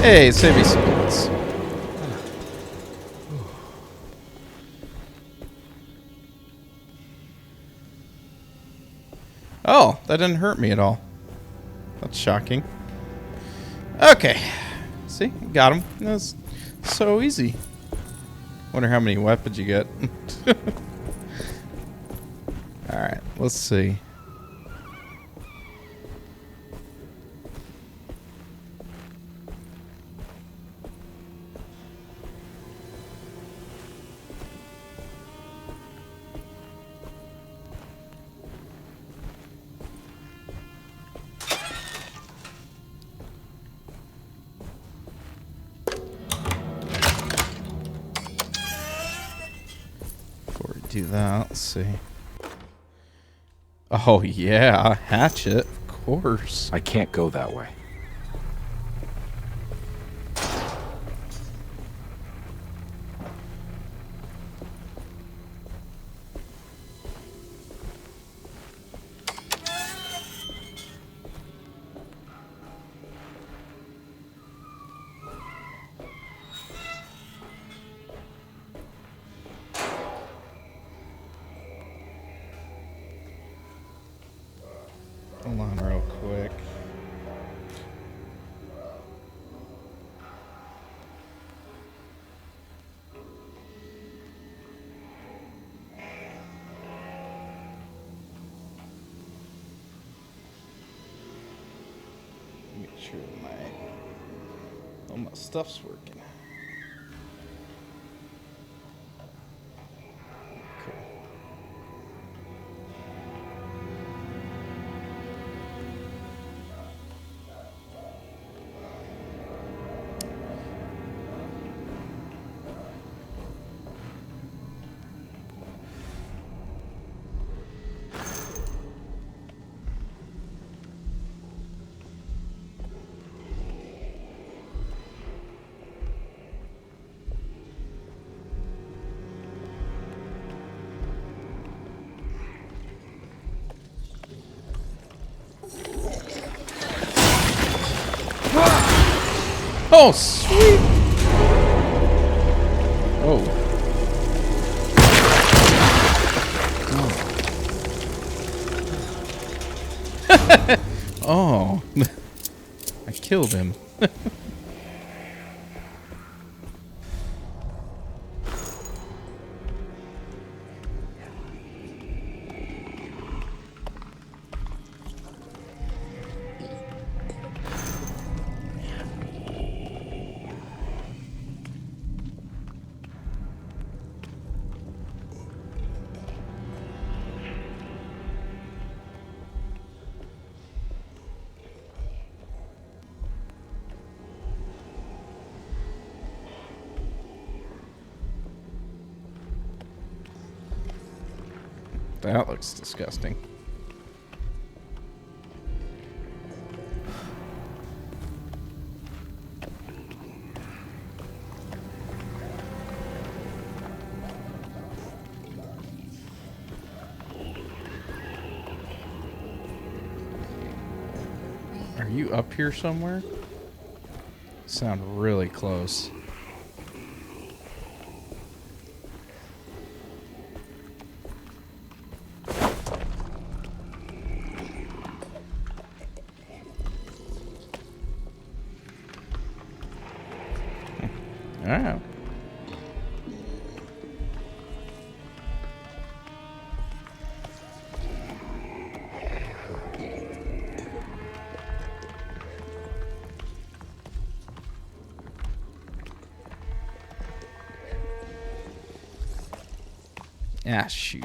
Hey, save me some bullets. Oh, that didn't hurt me at all. That's shocking. Okay. See? Got him. That's so easy. Wonder how many weapons you get. Alright, let's see. Do that. Let's see. Oh yeah, hatchet, of course. I can't go that way. Hold on real quick. Make sure all my stuff's working. Oh, sweet! Oh. Oh. I killed him. That looks disgusting. Are you up here somewhere? Sound really close. Ah, shoot.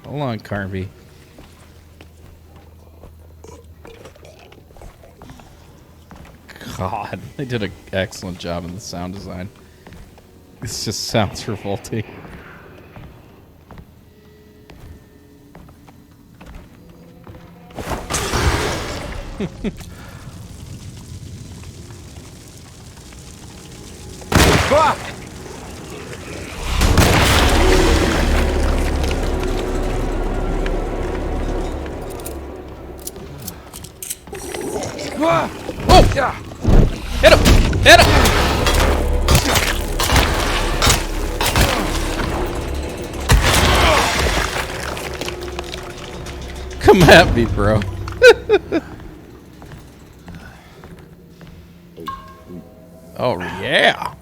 Hold on, Carvey. God, they did an excellent job in the sound design. This just sounds revolting. Fuck! Oh! Yeah. Hit him! Hit him! Come at me, bro. Oh, yeah.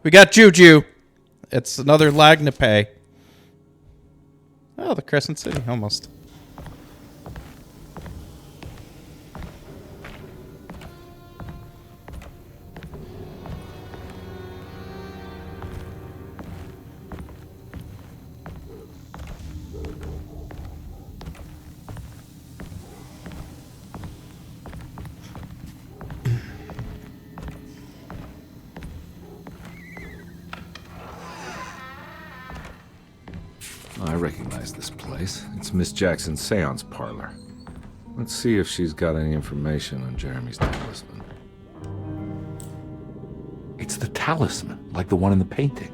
We got Juju. It's another lag to pay. Oh, the Crescent City, almost. I recognize this place. It's Miss Jackson's seance parlor. Let's see if she's got any information on Jeremy's talisman. It's the talisman, like the one in the painting.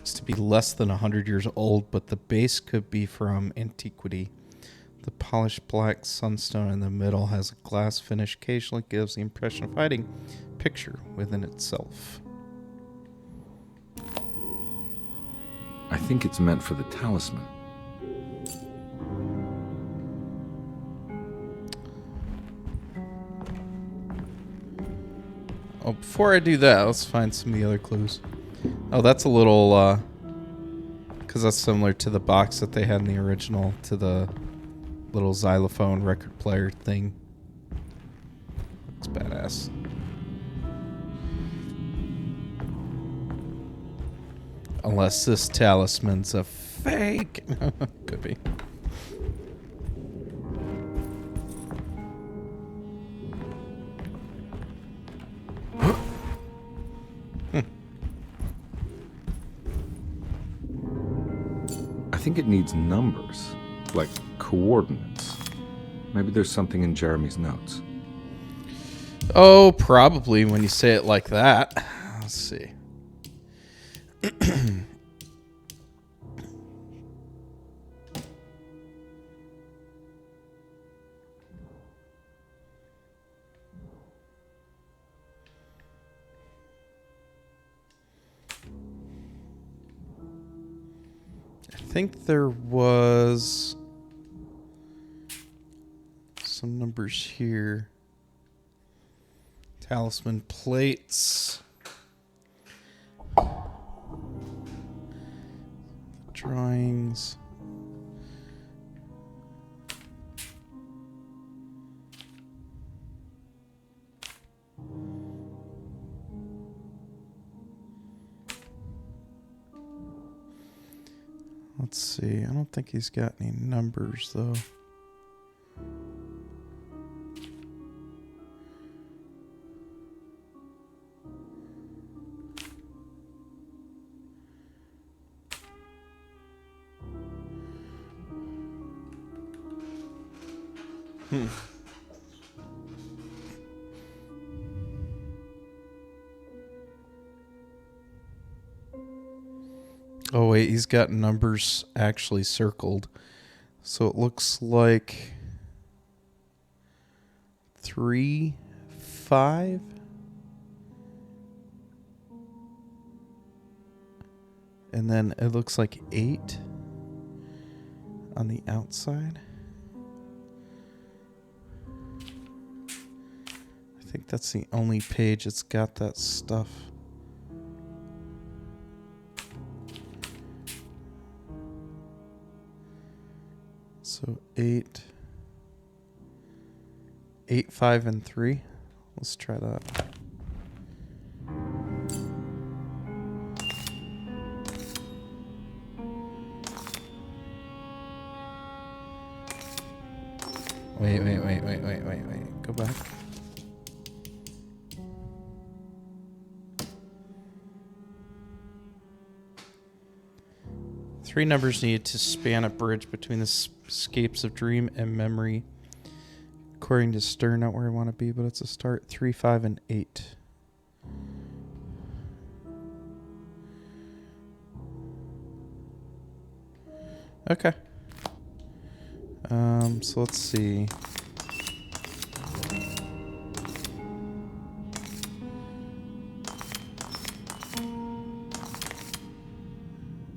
It's to be less than 100 years old, but the base could be from antiquity. The polished black sunstone in the middle has a glass finish, occasionally gives the impression of hiding a picture within itself. I think it's meant for the talisman. Oh, before I do that, let's find some of the other clues. Oh, that's a little, because that's similar to the box that they had in the original, to the little xylophone record player thing. It's badass. Unless this talisman's a fake. Could be. I think it needs numbers, like coordinates. Maybe there's something in Jeremy's notes. Oh, probably when you say it like that. Let's see. I think there was some numbers here. Talisman plates. Drawings. Let's see. I don't think he's got any numbers, though. Oh, wait, he's got numbers actually circled. So it looks like 3, 5. And then it looks like 8 on the outside. I think that's the only page that's got that stuff. So 8, 5, and 3. Let's try that. Wait. Go back. Three numbers needed to span a bridge between the escapes of dream and memory. According to Stern, not where I want to be, but it's a start. 3, 5, and 8. Okay. So let's see.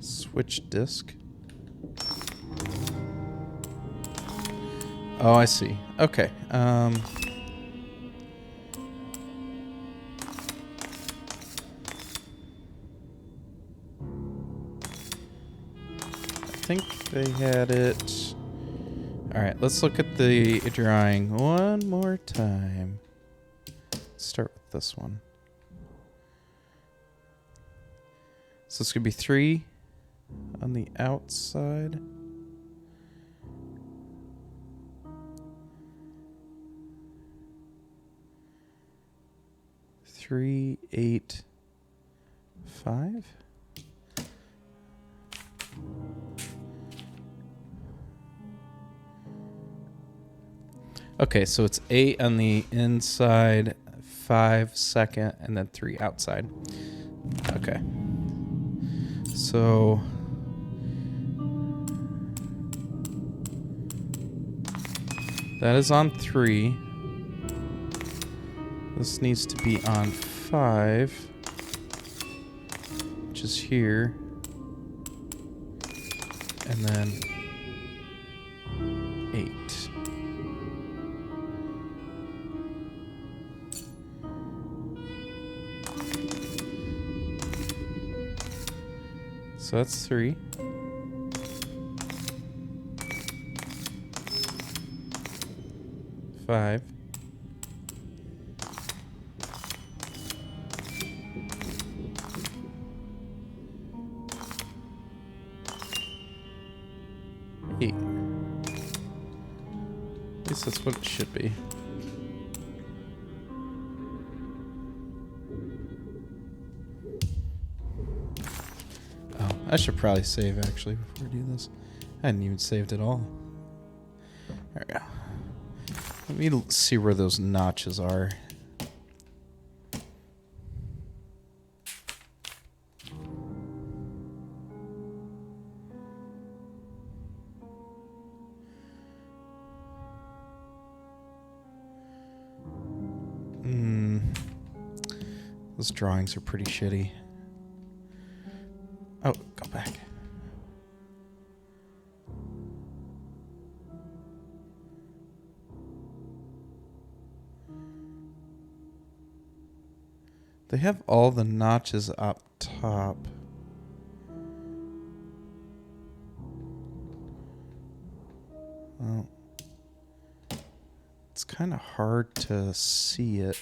Switch disk. Oh, I see. Okay. I think they had it. All right, let's look at the drawing one more time. Let's start with this one. So it's gonna be 3 on the outside. Three, 8, 5. Okay, so it's 8 on the inside, 5 second, and then 3 outside. Okay. So that is on 3. This needs to be on 5, which is here. And then 8. So that's 3. Five. Eight. At least that's what it should be. Oh, I should probably save actually before I do this. I hadn't even saved at all. There we go. Let me see where those notches are. Those drawings are pretty shitty. Oh, go back. They have all the notches up top. Well, it's kind of hard to see it.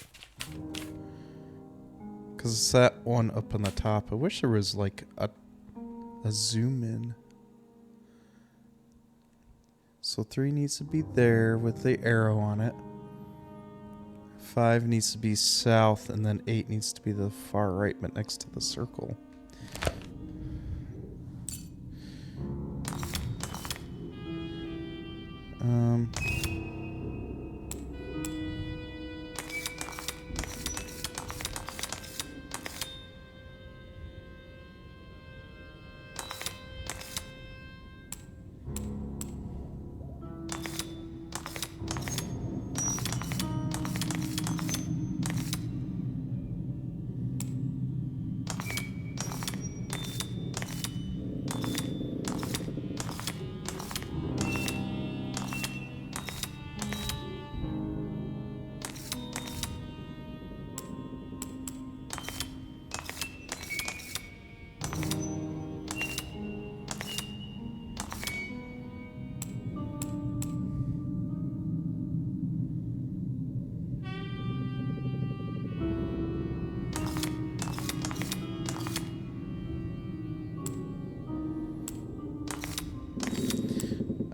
Because it's that one up on the top. I wish there was like a zoom in. So 3 needs to be there with the arrow on it. 5 needs to be south, and then 8 needs to be the far right, but next to the circle.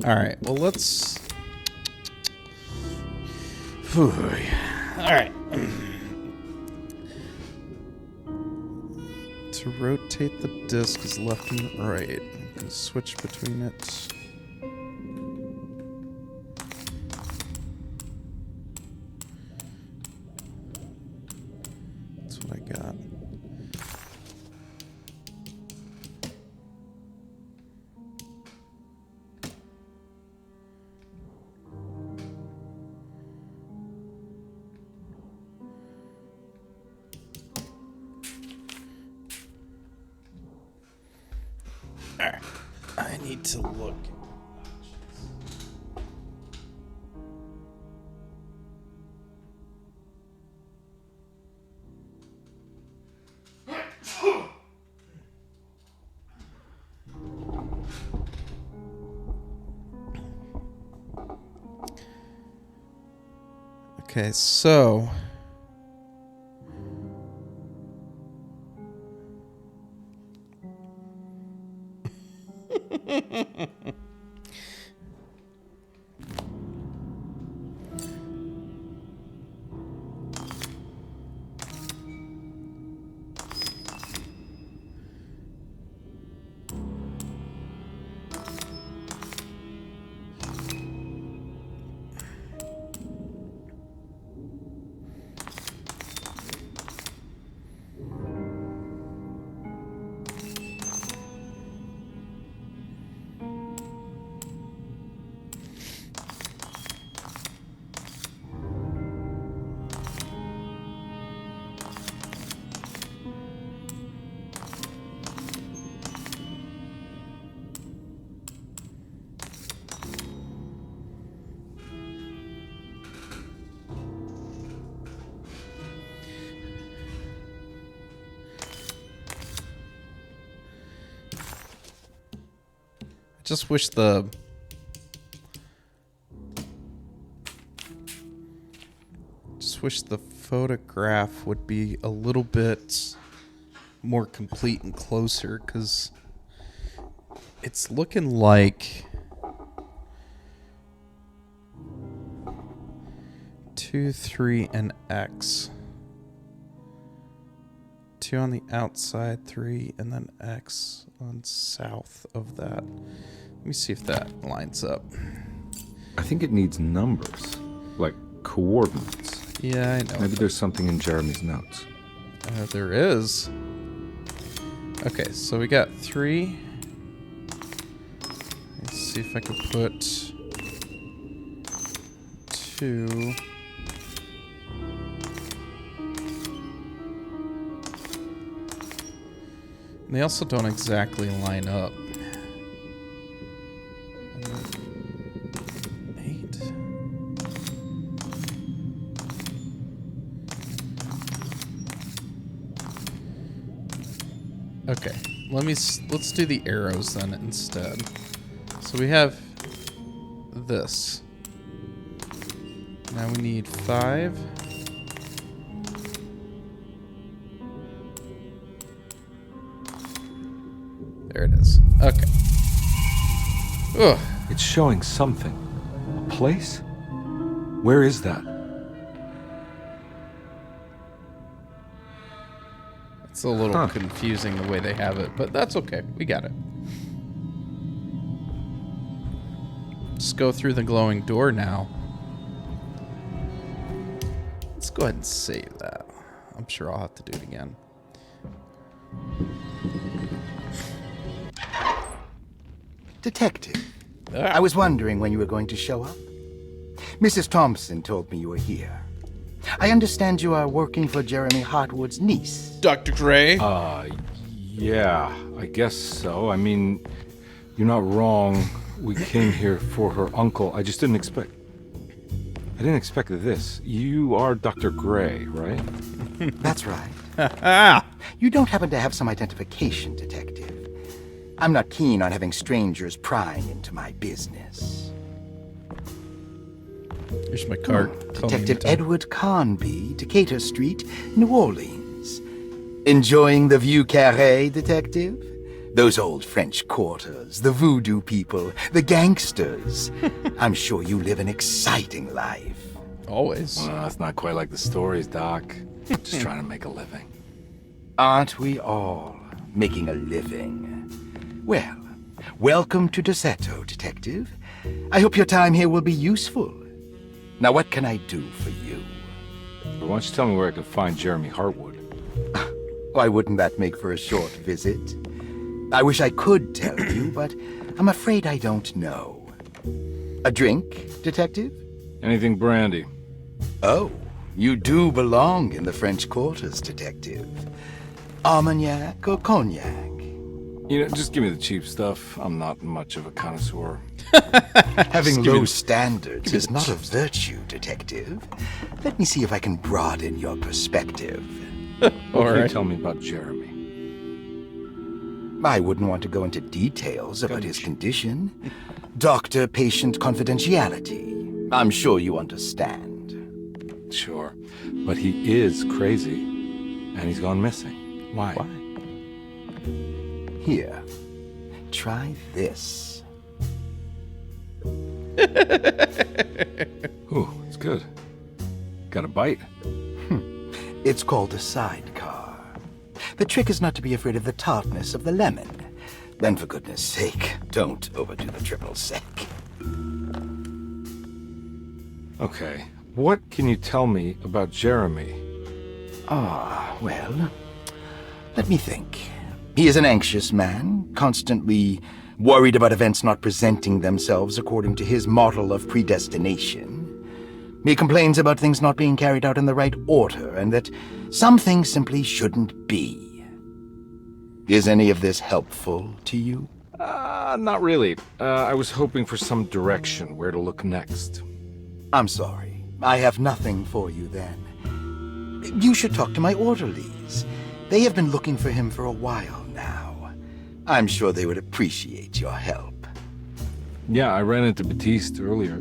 Alright, well, let's... Alright. To rotate the disc is left and right. You can switch between it. That's what I got. Alright, I need to look. Okay, so... Just wish the photograph would be a little bit more complete and closer, because it's looking like 2, 3, and X. 2 on the outside, 3, and then X on south of that. Let me see if that lines up. I think it needs numbers, like coordinates. Yeah, I know. Maybe there's something in Jeremy's notes. There is. Okay, so we got 3. Let's see if I can put 2. And they also don't exactly line up. 8. Okay, let's do the arrows then instead. So we have this. Now we need 5. There it is. Okay. Ugh. It's showing something. A place? Where is that? It's a little confusing the way they have it, but that's okay. We got it. Just go through the glowing door now. Let's go ahead and save that. I'm sure I'll have to do it again. Detective, I was wondering when you were going to show up. Mrs. Thompson told me you were here. I understand you are working for Jeremy Hartwood's niece. Dr. Gray? Yeah, I guess so. I mean, you're not wrong. We came here for her uncle. I just didn't expect... I didn't expect this. You are Dr. Gray, right? That's right. You don't happen to have some identification, Detective. I'm not keen on having strangers prying into my business. Here's my card. Detective Edward Carnby, Decatur Street, New Orleans. Enjoying the view carré, Detective? Those old French quarters, the voodoo people, the gangsters. I'm sure you live an exciting life. Always. Well, it's not quite like the stories, Doc. Just trying to make a living. Aren't we all making a living? Well, welcome to Deseto, Detective. I hope your time here will be useful. Now, what can I do for you? Why don't you tell me where I can find Jeremy Hartwood? Why wouldn't that make for a short visit? I wish I could tell you, but I'm afraid I don't know. A drink, Detective? Anything brandy. Oh, you do belong in the French quarters, Detective. Armagnac or cognac? You know, just give me the cheap stuff. I'm not much of a connoisseur. Having low standards is not a virtue, Detective. Let me see if I can broaden your perspective. What can you tell me about Jeremy? I wouldn't want to go into details about his condition. Doctor-patient confidentiality. I'm sure you understand. Sure, but he is crazy, and he's gone missing. Why? Here, try this. Ooh, it's good. Got a bite? It's called a sidecar. The trick is not to be afraid of the tartness of the lemon. Then, for goodness sake, don't overdo the triple sec. Okay, what can you tell me about Jeremy? Well, let me think. He is an anxious man, constantly worried about events not presenting themselves according to his model of predestination. He complains about things not being carried out in the right order, and that some things simply shouldn't be. Is any of this helpful to you? Not really. I was hoping for some direction, where to look next. I'm sorry. I have nothing for you then. You should talk to my orderlies. They have been looking for him for a while now. I'm sure they would appreciate your help. Yeah, I ran into Batiste earlier.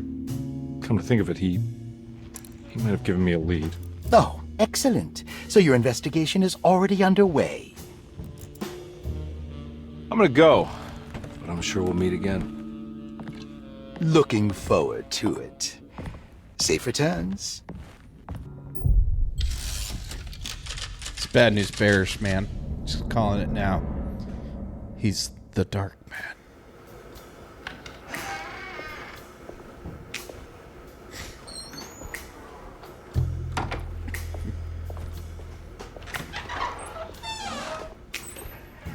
Come to think of it, he might have given me a lead. Oh, excellent. So your investigation is already underway. I'm gonna go, but I'm sure we'll meet again. Looking forward to it. Safe returns. It's bad news bears, man. Just calling it now. He's the Dark Man.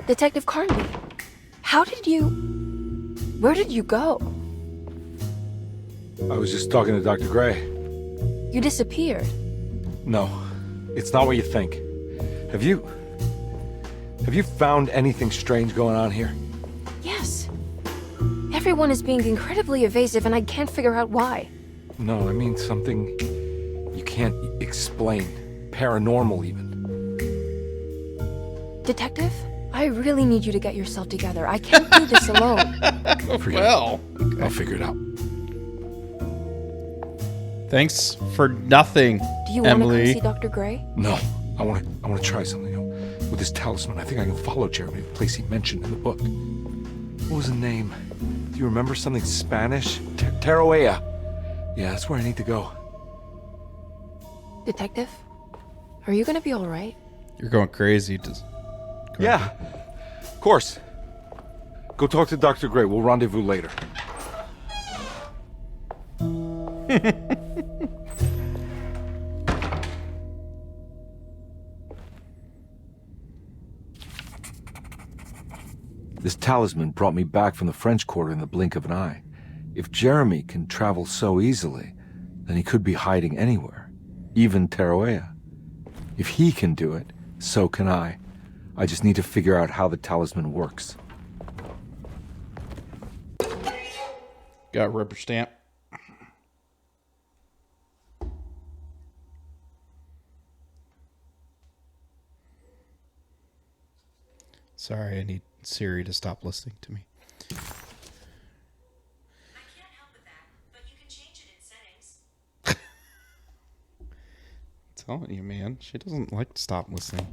Detective Carnby, where did you go? I was just talking to Dr. Gray. You disappeared. No, it's not what you think. Have you found anything strange going on here? Yes. Everyone is being incredibly evasive and I can't figure out why. No, I mean something you can't explain. Paranormal, even. Detective, I really need you to get yourself together. I can't do this alone. Well, I'll figure it out. Thanks for nothing, Do you want to Emily. come see Dr. Gray? No, I want to try something. With this talisman, I think I can follow Jeremy to the place he mentioned in the book. What was the name? Do you remember something Spanish? Taroea. Yeah, that's where I need to go. Detective, are you gonna be all right? You're going crazy. Yeah, of course. Go talk to Dr. Gray. We'll rendezvous later. This talisman brought me back from the French Quarter in the blink of an eye. If Jeremy can travel so easily, then he could be hiding anywhere, even Taroea. If he can do it, so can I. I just need to figure out how the talisman works. Got a rubber stamp. Sorry, I need Siri to stop listening to me. I can't help with that, but you can change it in settings. Telling you, man, she doesn't like to stop listening.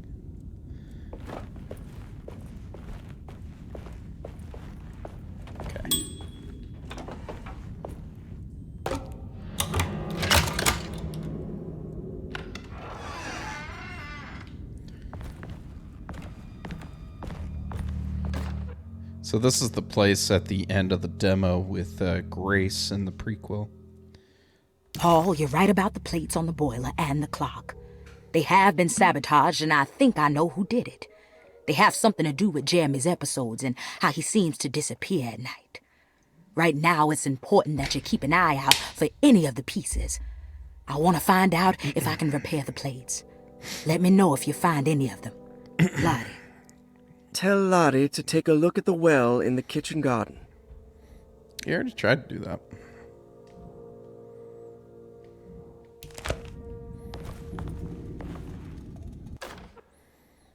So this is the place at the end of the demo with Grace in the prequel. Paul, you're right about the plates on the boiler and the clock. They have been sabotaged, and I think I know who did it. They have something to do with Jeremy's episodes and how he seems to disappear at night. Right now, it's important that you keep an eye out for any of the pieces. I want to find out if I can repair the plates. Let me know if you find any of them. Lottie. Tell Lottie to take a look at the well in the kitchen garden. You already tried to do that.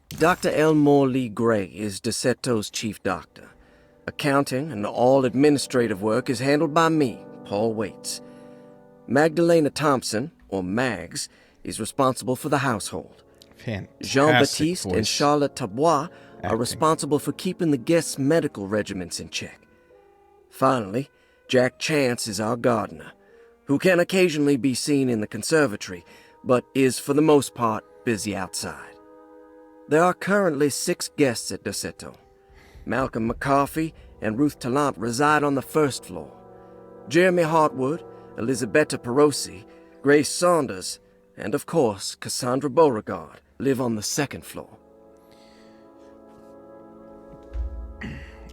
Dr. Elmore Lee Gray is Desetto's chief doctor. Accounting and all administrative work is handled by me, Paul Waits. Magdalena Thompson, or Mags, is responsible for the household. Fantastic Jean-Baptiste voice and Charlotte Tabois are acting. responsible for keeping the guests' medical regimens in check. Finally, Jack Chance is our gardener, who can occasionally be seen in the conservatory, but is for the most part busy outside. There are currently 6 guests at Desetto. Malcolm McCarthy and Ruth Tallant reside on the first floor. Jeremy Hartwood, Elisabetta Perosi, Grace Saunders, and of course Cassandra Beauregard live on the second floor.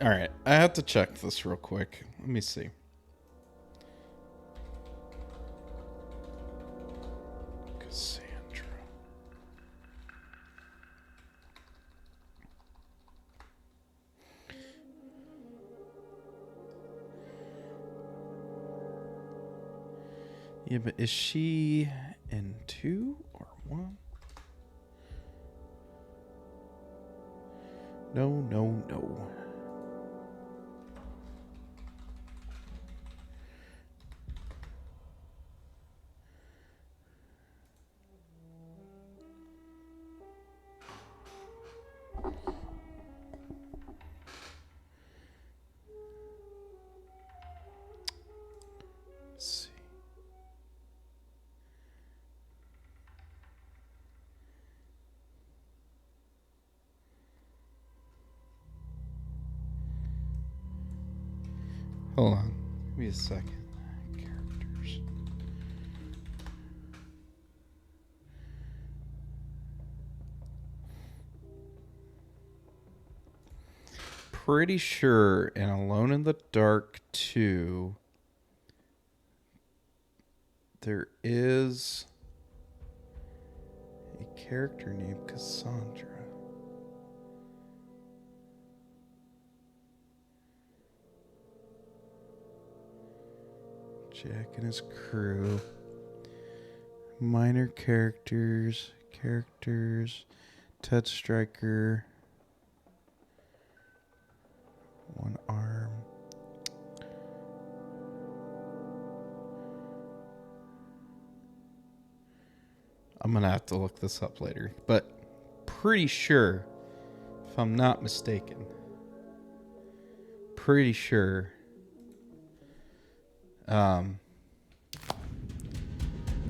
All right, I have to check this real quick. Let me see. Cassandra. Yeah, but is she in 2 or 1? No. Let's see. Hold on. Give me a second. Characters. Pretty sure in Alone in the Dark 2, there is a character named Cassandra. Jack and his crew. Minor characters. Ted Striker. One arm. I'm gonna have to look this up later, but pretty sure, if I'm not mistaken, pretty sure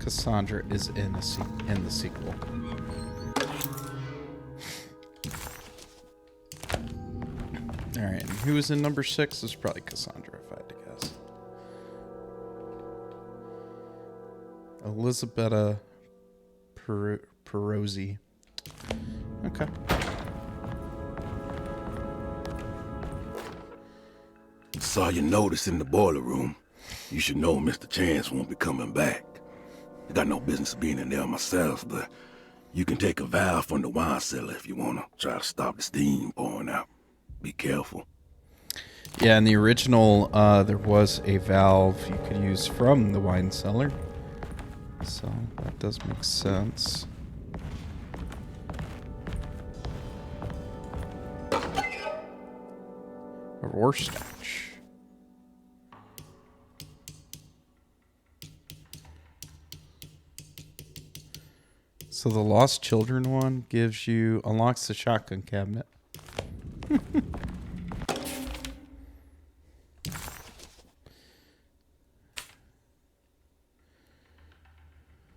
Cassandra is in the sequel. All right, and who is in number 6 is probably Cassandra, if I had to guess. Elisabetta Perosi. Okay. Saw your notice in the boiler room. You should know Mr. Chance won't be coming back. I got no business being in there myself, but you can take a valve from the wine cellar if you want to try to stop the steam pouring out. Be careful. Yeah, in the original, there was a valve you could use from the wine cellar. So that does make sense. A Rorschach. So the Lost Children one gives you unlocks the shotgun cabinet.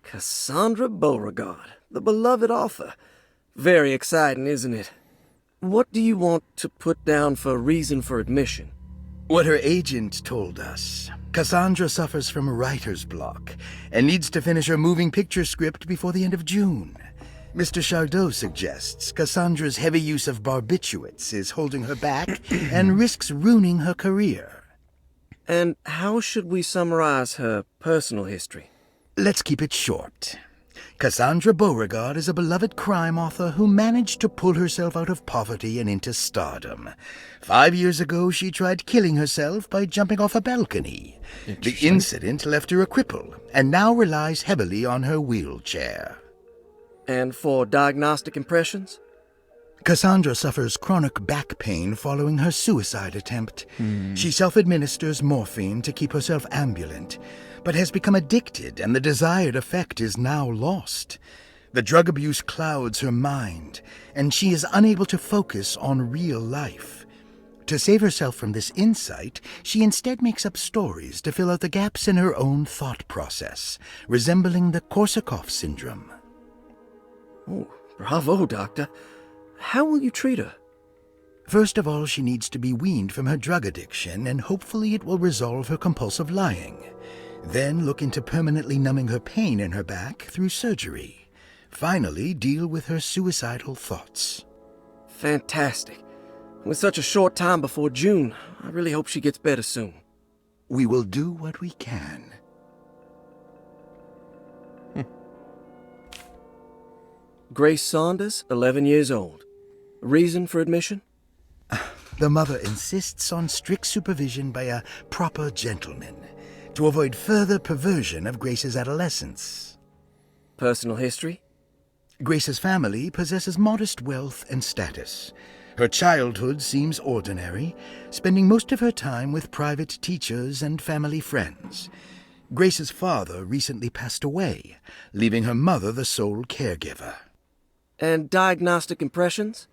Cassandra Beauregard, the beloved author. Very exciting, isn't it? What do you want to put down for reason for admission? What her agent told us. Cassandra suffers from writer's block and needs to finish her moving picture script before the end of June. Mr. Chardot suggests Cassandra's heavy use of barbiturates is holding her back and risks ruining her career. And how should we summarize her personal history? Let's keep it short. Cassandra Beauregard is a beloved crime author who managed to pull herself out of poverty and into stardom. 5 years ago, she tried killing herself by jumping off a balcony. The incident left her a cripple, and now relies heavily on her wheelchair. And for diagnostic impressions? Cassandra suffers chronic back pain following her suicide attempt. She self-administers morphine to keep herself ambulant, but has become addicted, and the desired effect is now lost. The drug abuse clouds her mind, and she is unable to focus on real life. To save herself from this insight, she instead makes up stories to fill out the gaps in her own thought process, resembling the Korsakoff syndrome. Oh, bravo, Doctor. How will you treat her? First of all, she needs to be weaned from her drug addiction, and hopefully it will resolve her compulsive lying. Then look into permanently numbing her pain in her back through surgery. Finally, deal with her suicidal thoughts. Fantastic. With such a short time before June, I really hope she gets better soon. We will do what we can. Grace Saunders, 11 years old. Reason for admission? The mother insists on strict supervision by a proper gentleman to avoid further perversion of Grace's adolescence. Personal history? Grace's family possesses modest wealth and status. Her childhood seems ordinary, spending most of her time with private teachers and family friends. Grace's father recently passed away, leaving her mother the sole caregiver. And diagnostic impressions?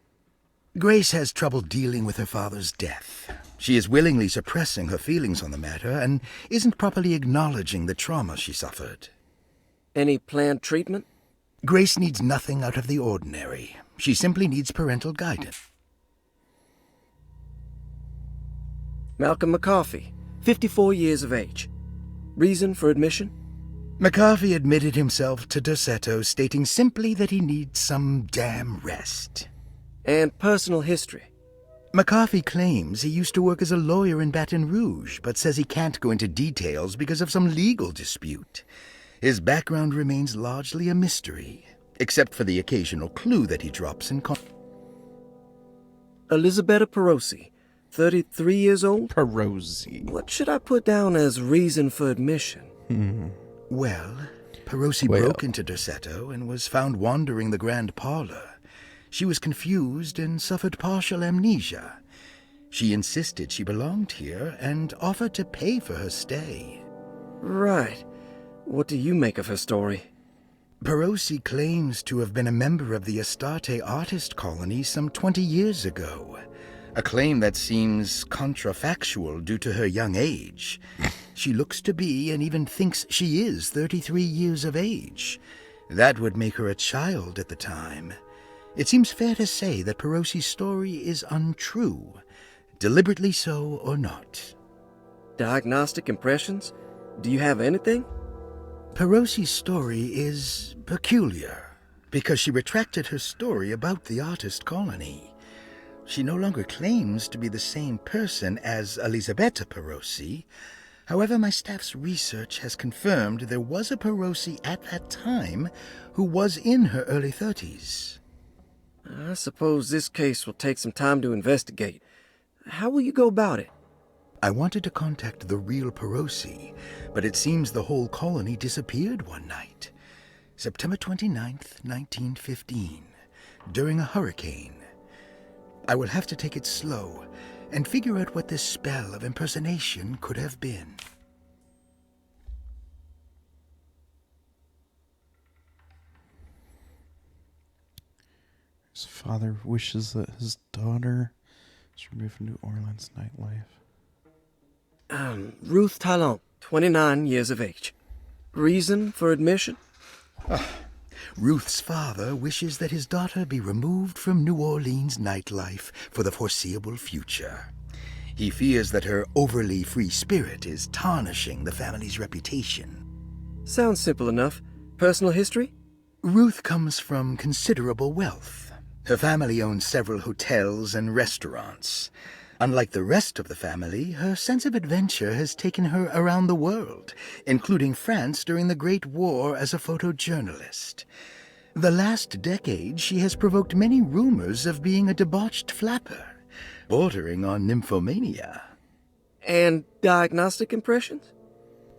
Grace has trouble dealing with her father's death. She is willingly suppressing her feelings on the matter and isn't properly acknowledging the trauma she suffered. Any planned treatment? Grace needs nothing out of the ordinary. She simply needs parental guidance. Malcolm McCarthy, 54 years of age. Reason for admission? McCarthy admitted himself to Dorsetto, stating simply that he needs some damn rest. And personal history? McCarthy claims he used to work as a lawyer in Baton Rouge, but says he can't go into details because of some legal dispute. His background remains largely a mystery, except for the occasional clue that he drops in Elisabetta Perosi, 33 years old? Perosi. What should I put down as reason for admission? Well, Perosi broke into Dorsetto and was found wandering the grand parlor. She was confused and suffered partial amnesia. She insisted she belonged here and offered to pay for her stay. Right. What do you make of her story? Perosi claims to have been a member of the Astarte artist colony some 20 years ago. A claim that seems contrafactual due to her young age. She looks to be and even thinks she is 33 years of age. That would make her a child at the time. It seems fair to say that Perosi's story is untrue, deliberately so or not. Diagnostic impressions? Do you have anything? Perosi's story is peculiar because she retracted her story about the artist colony. She no longer claims to be the same person as Elisabetta Perosi. However, my staff's research has confirmed there was a Perosi at that time who was in her early 30s. I suppose this case will take some time to investigate. How will you go about it? I wanted to contact the real Perosi, but it seems the whole colony disappeared one night. September 29th, 1915, during a hurricane. I will have to take it slow and figure out what this spell of impersonation could have been. His father wishes that his daughter is removed from New Orleans nightlife. Ruth Talon, 29 years of age. Reason for admission? Ruth's father wishes that his daughter be removed from New Orleans nightlife for the foreseeable future. He fears that her overly free spirit is tarnishing the family's reputation. Sounds simple enough. Personal history? Ruth comes from considerable wealth. Her family owns several hotels and restaurants. Unlike the rest of the family, her sense of adventure has taken her around the world, including France during the Great War as a photojournalist. The last decade, she has provoked many rumors of being a debauched flapper, bordering on nymphomania. And diagnostic impressions?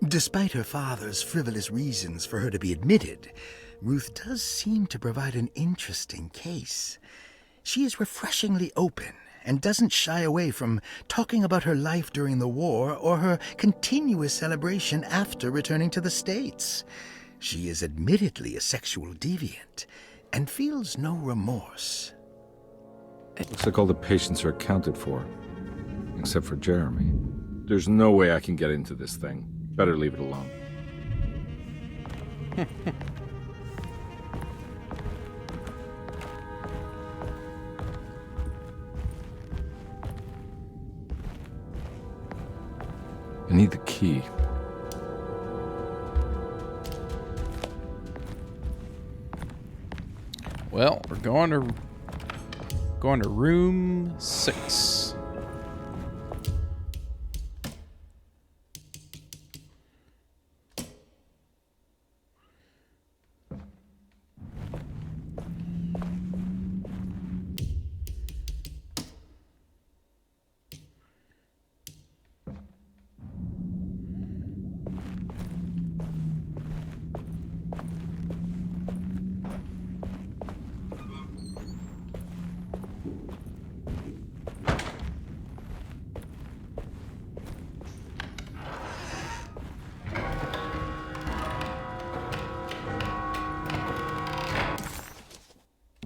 Despite her father's frivolous reasons for her to be admitted, Ruth does seem to provide an interesting case. She is refreshingly open and doesn't shy away from talking about her life during the war or her continuous celebration after returning to the States. She is admittedly a sexual deviant and feels no remorse. Looks like all the patients are accounted for, except for Jeremy. There's no way I can get into this thing. Better leave it alone. I need the key. Well, we're going to room 6.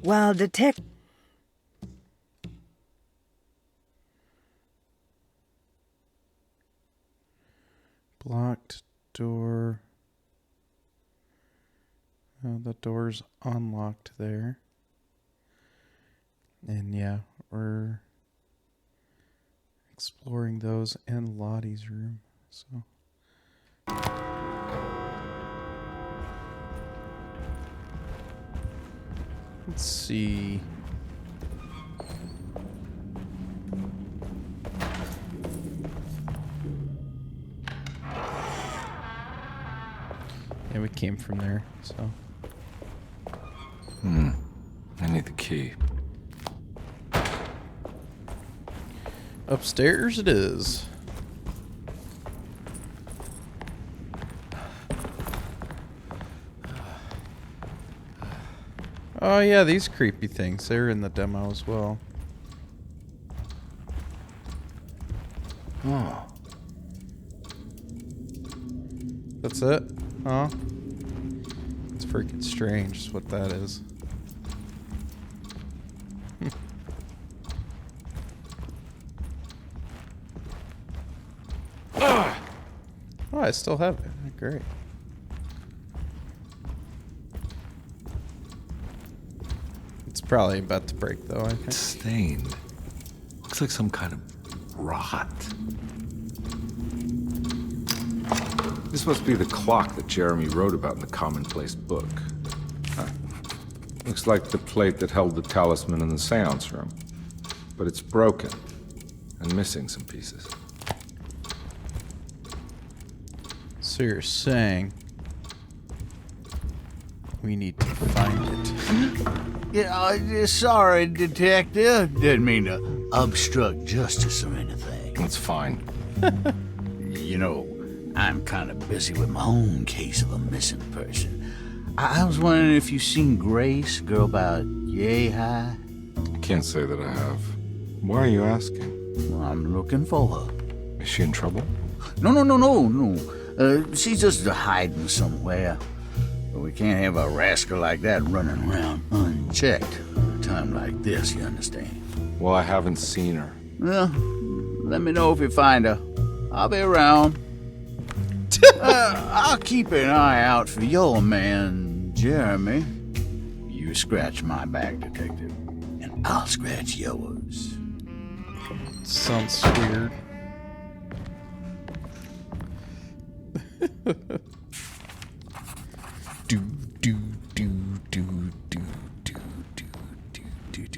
While Blocked door. The door's unlocked there. And yeah, we're exploring those and Lottie's room. So let's see. Yeah, we came from there, so. I need the key. Upstairs it is. Oh yeah, these creepy things. They're in the demo as well. Oh. That's it? Huh? It's freaking strange is what that is. Oh, I still have it. Great. It's probably about to break though, I think. It's stained. Looks like some kind of rot. This must be the clock that Jeremy wrote about in the commonplace book. Huh. Looks like the plate that held the talisman in the seance room. But it's broken and missing some pieces. So you're saying we need to find it. Yeah, sorry, Detective. Didn't mean to obstruct justice or anything. That's fine. You know, I'm kind of busy with my own case of a missing person. I was wondering if you've seen Grace, girl about yay high? I can't say that I have. Why are you asking? Well, I'm looking for her. Is she in trouble? No. She's just hiding somewhere. But we can't have a rascal like that running around unchecked. At a time like this, you understand? Well, I haven't seen her. Well, let me know if you find her. I'll be around. I'll keep an eye out for your man, Jeremy. You scratch my back, Detective, and I'll scratch yours. Sounds weird.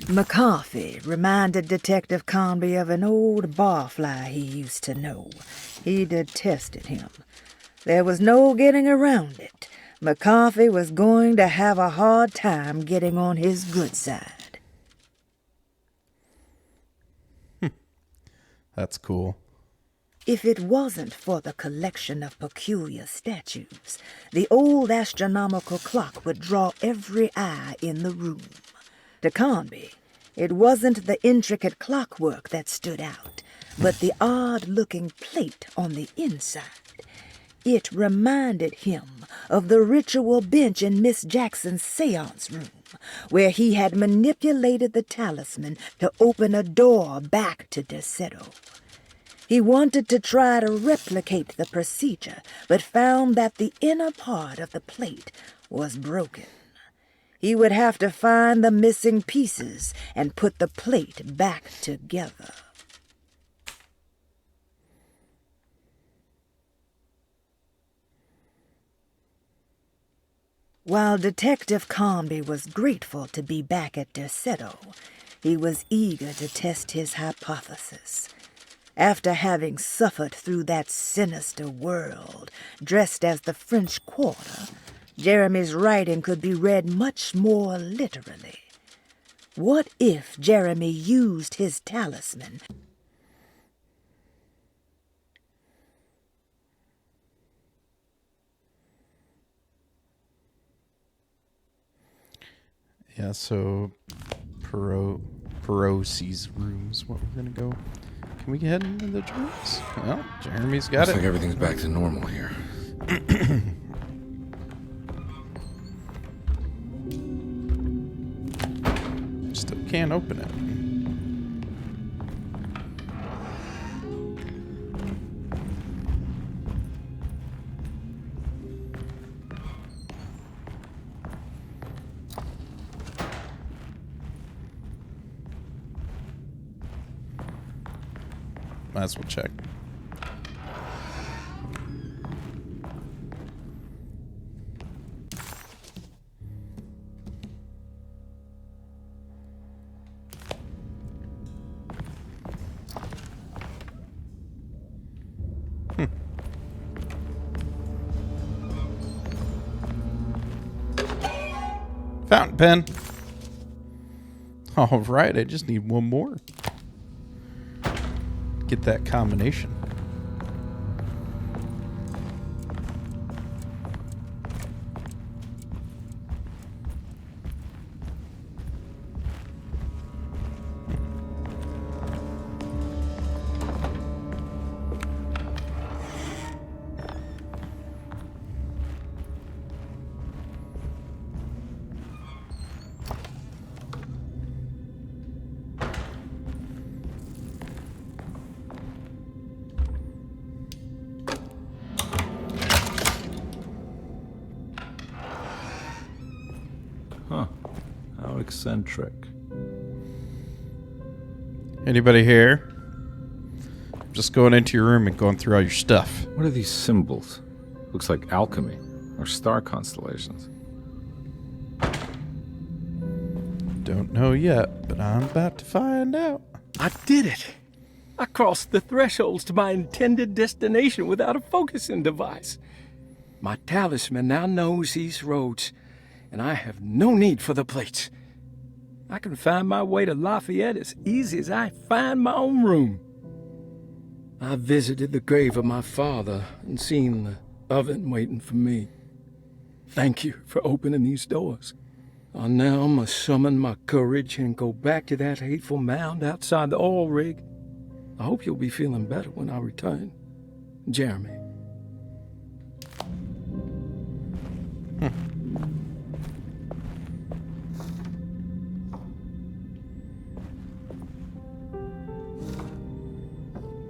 McCarthy reminded Detective Conby of an old barfly he used to know. He detested him. There was no getting around it. McCarthy was going to have a hard time getting on his good side. That's cool. If it wasn't for the collection of peculiar statues, the old astronomical clock would draw every eye in the room. To Conby, it wasn't the intricate clockwork that stood out, but the odd-looking plate on the inside. It reminded him of the ritual bench in Miss Jackson's seance room, where he had manipulated the talisman to open a door back to Deseto. He wanted to try to replicate the procedure, but found that the inner part of the plate was broken. He would have to find the missing pieces and put the plate back together. While Detective Conby was grateful to be back at Deseto, he was eager to test his hypothesis. After having suffered through that sinister world, dressed as the French Quarter, Jeremy's writing could be read much more literally. What if Jeremy used his talisman? Yeah, so Perosi's room's what we're gonna go. Can we head into the rooms? Well, Jeremy's got Looks it. like everything's back to normal here. Still can't open it. Might as well check. Fountain pen. All right, I just need one more. Get that combination. Huh. How eccentric. Anybody here? Just going into your room and going through all your stuff. What are these symbols? Looks like alchemy or star constellations. Don't know yet, but I'm about to find out. I did it! I crossed the thresholds to my intended destination without a focusing device. My talisman now knows these roads, and I have no need for the plates. I can find my way to Lafayette as easy as I find my own room. I visited the grave of my father and seen the oven waiting for me. Thank you for opening these doors. I now must summon my courage and go back to that hateful mound outside the oil rig. I hope you'll be feeling better when I return. Jeremy.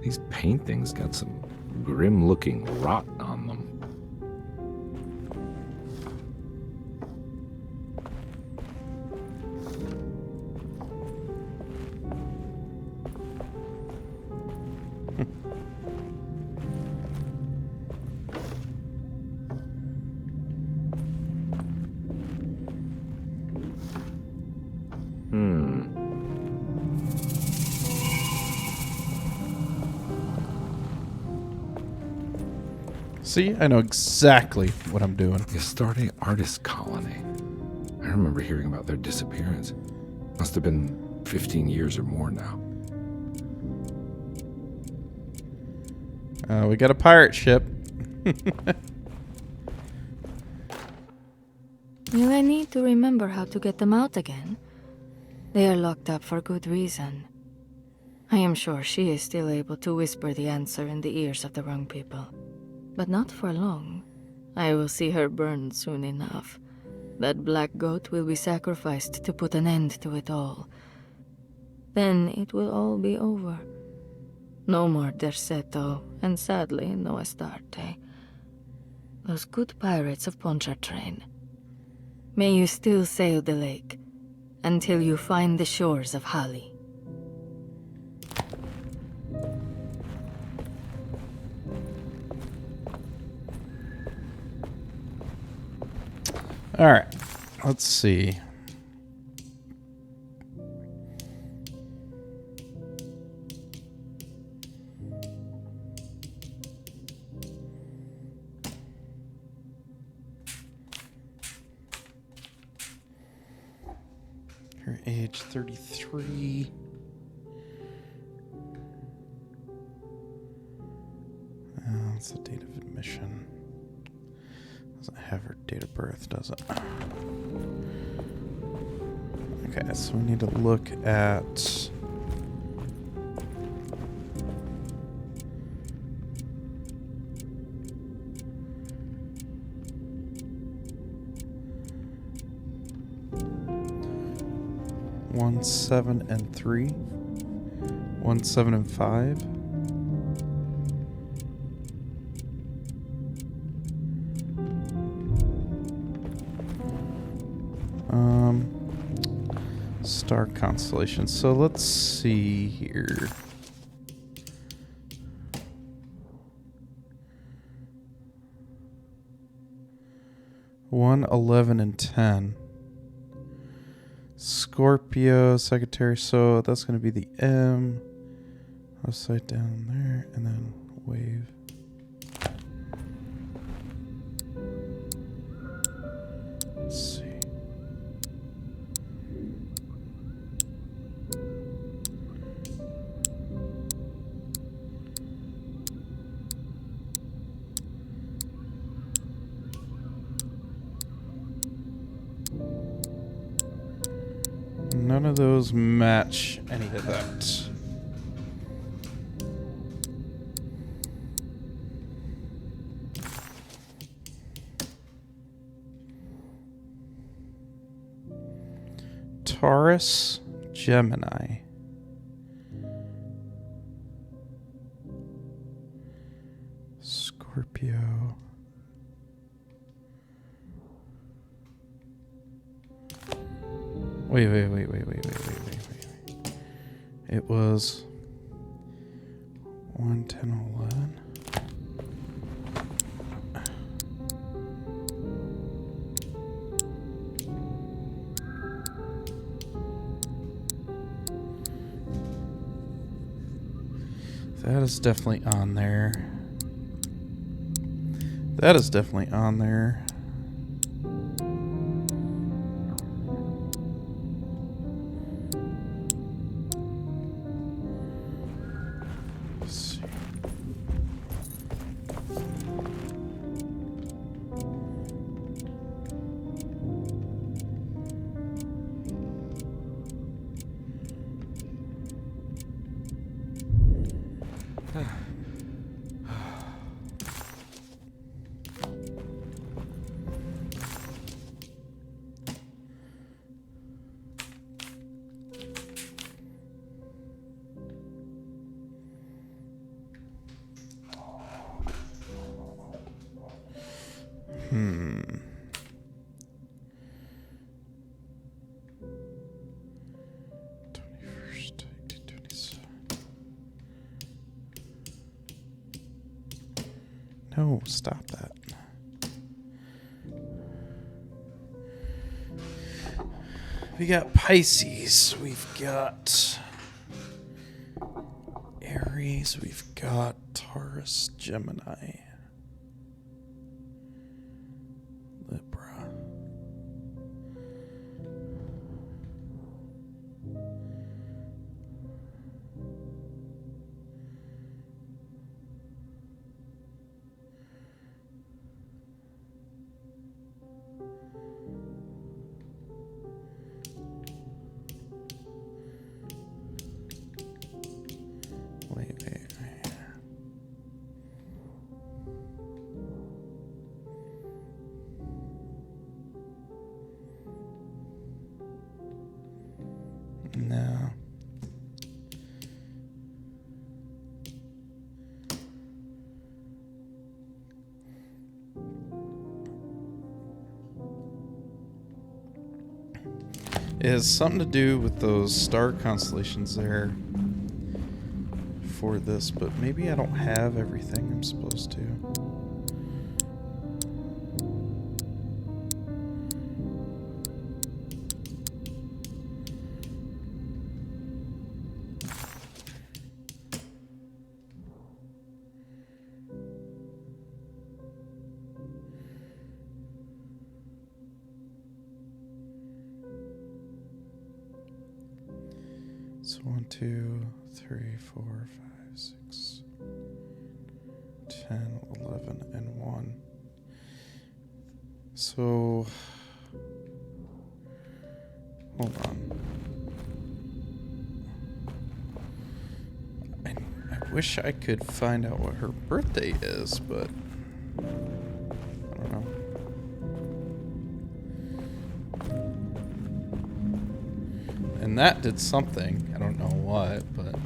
These paintings got some grim-looking rot on them. See, I know exactly what I'm doing. Astarte artist colony. I remember hearing about their disappearance. Must have been 15 years or more now. We got a pirate ship. Will I need to remember how to get them out again? They are locked up for good reason. I am sure she is still able to whisper the answer in the ears of the wrong people. But not for long. I will see her burned soon enough. That black goat will be sacrificed to put an end to it all. Then it will all be over. No more Derceto, and sadly, no Astarte. Those good pirates of Pontchartrain. May you still sail the lake, until you find the shores of Hali. All right, let's see. Her age 33. That's the date of admission. Doesn't have her date of birth, does it? Okay, so we need to look at... One, 7, and 3. 1, 7, and 5. Star constellation. So let's see here. One, 11, and 10. Scorpio, Sagittarius. So that's going to be the M. Upside down there, and then wave. Let's see. None of those match any of that. Taurus, Gemini. Scorpio. Wait. It was 1, 10, 11. That is definitely on there. That is definitely on there. No, stop that. We got Pisces. We've got Aries. We've got Taurus, Gemini. It has something to do with those star constellations there for this, but maybe I don't have everything I'm supposed to. So 1, 2, 3, 4, 5, 6, 10, 11, and 1. So, hold on. I wish I could find out what her birthday is, but I don't know. And that did something. I don't know what, but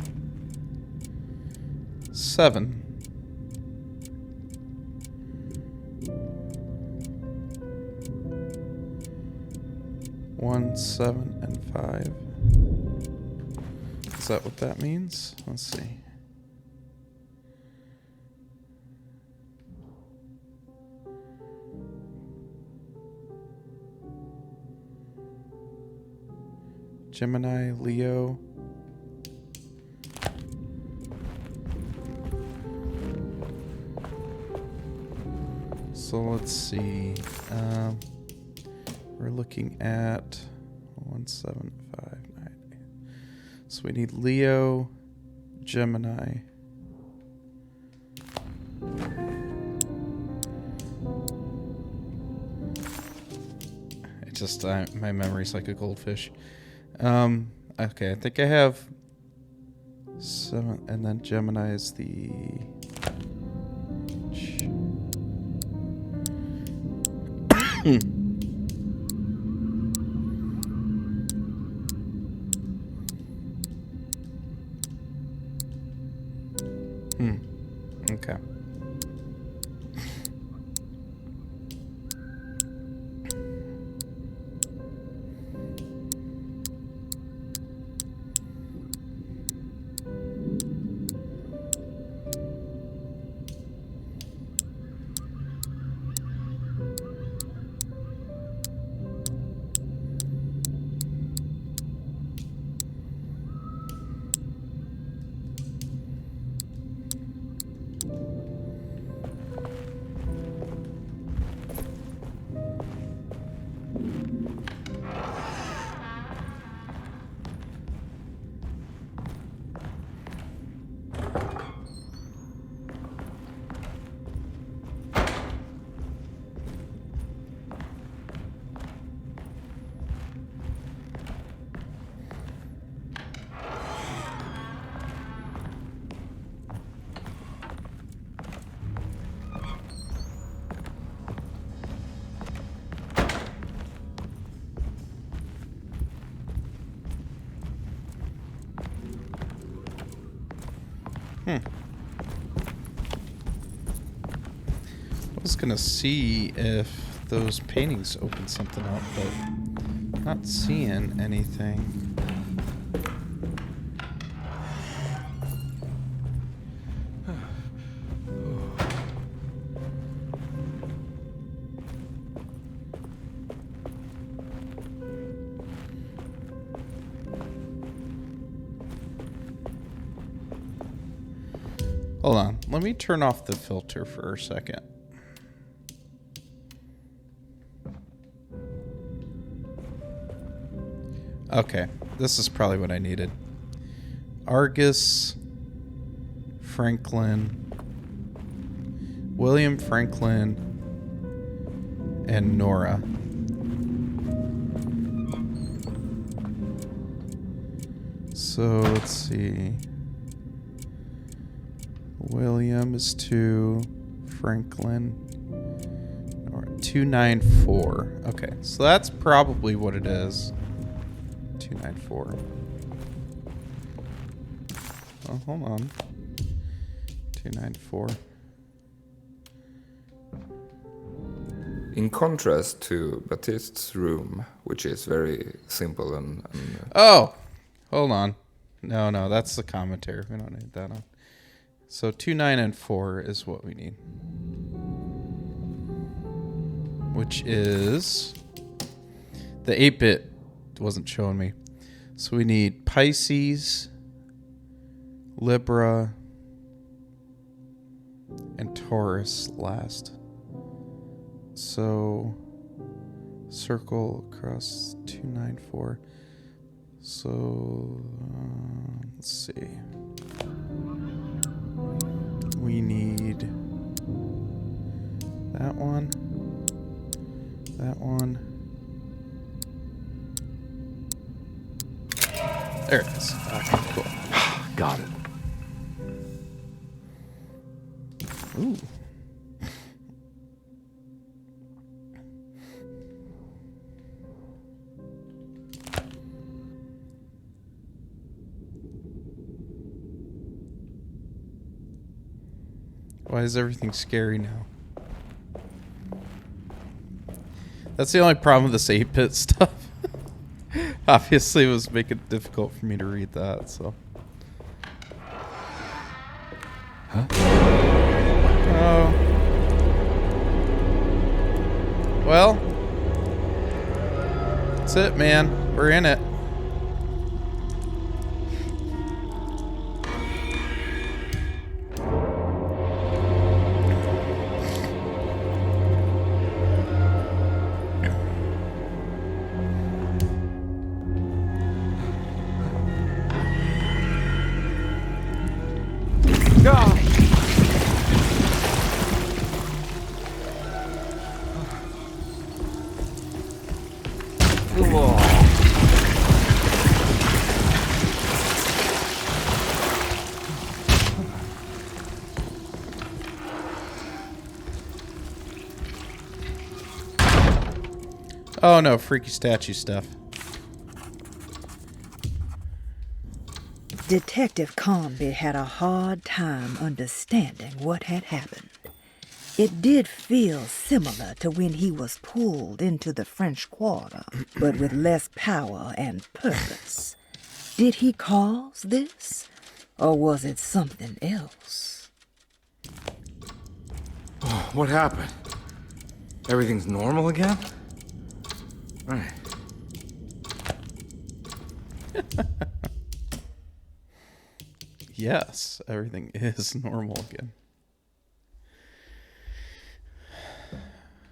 7. One, 7, and 5. Is that what that means? Let's see. Gemini, Leo. So let's see. We're looking at 1, 7, 5, 9, 8. So we need Leo, Gemini. It just my memory's like a goldfish. Okay, I think I have 7, and then Gemini is the Okay. I was gonna see if those paintings open something up, but not seeing anything. Hold on, let me turn off the filter for a second. Okay, this is probably what I needed. Argus, Franklin, William Franklin, and Nora. So let's see. William is 2, Franklin, or 294. Okay, so that's probably what it is. 294. Oh, hold on. 294. In contrast to Baptiste's room, which is very simple and Oh, hold on. No, that's the commentary. We don't need that on. So 2, 9, and 4 is what we need. Which is... The 8-bit wasn't showing me. So we need Pisces, Libra, and Taurus last. So circle across 2, 9, 4. So let's see. We need that one, that one. There it is. Okay, cool. Got it. Ooh. Why is everything scary now? That's the only problem with this 8-bit stuff. Obviously, it was making it difficult for me to read that, so. Huh? Oh. Well. That's it, man. We're in it. Oh no, freaky statue stuff. Detective Comby had a hard time understanding what had happened. It did feel similar to when he was pulled into the French Quarter, but with less power and purpose. Did he cause this? Or was it something else? Oh, what happened? Everything's normal again? Right. Yes, everything is normal again.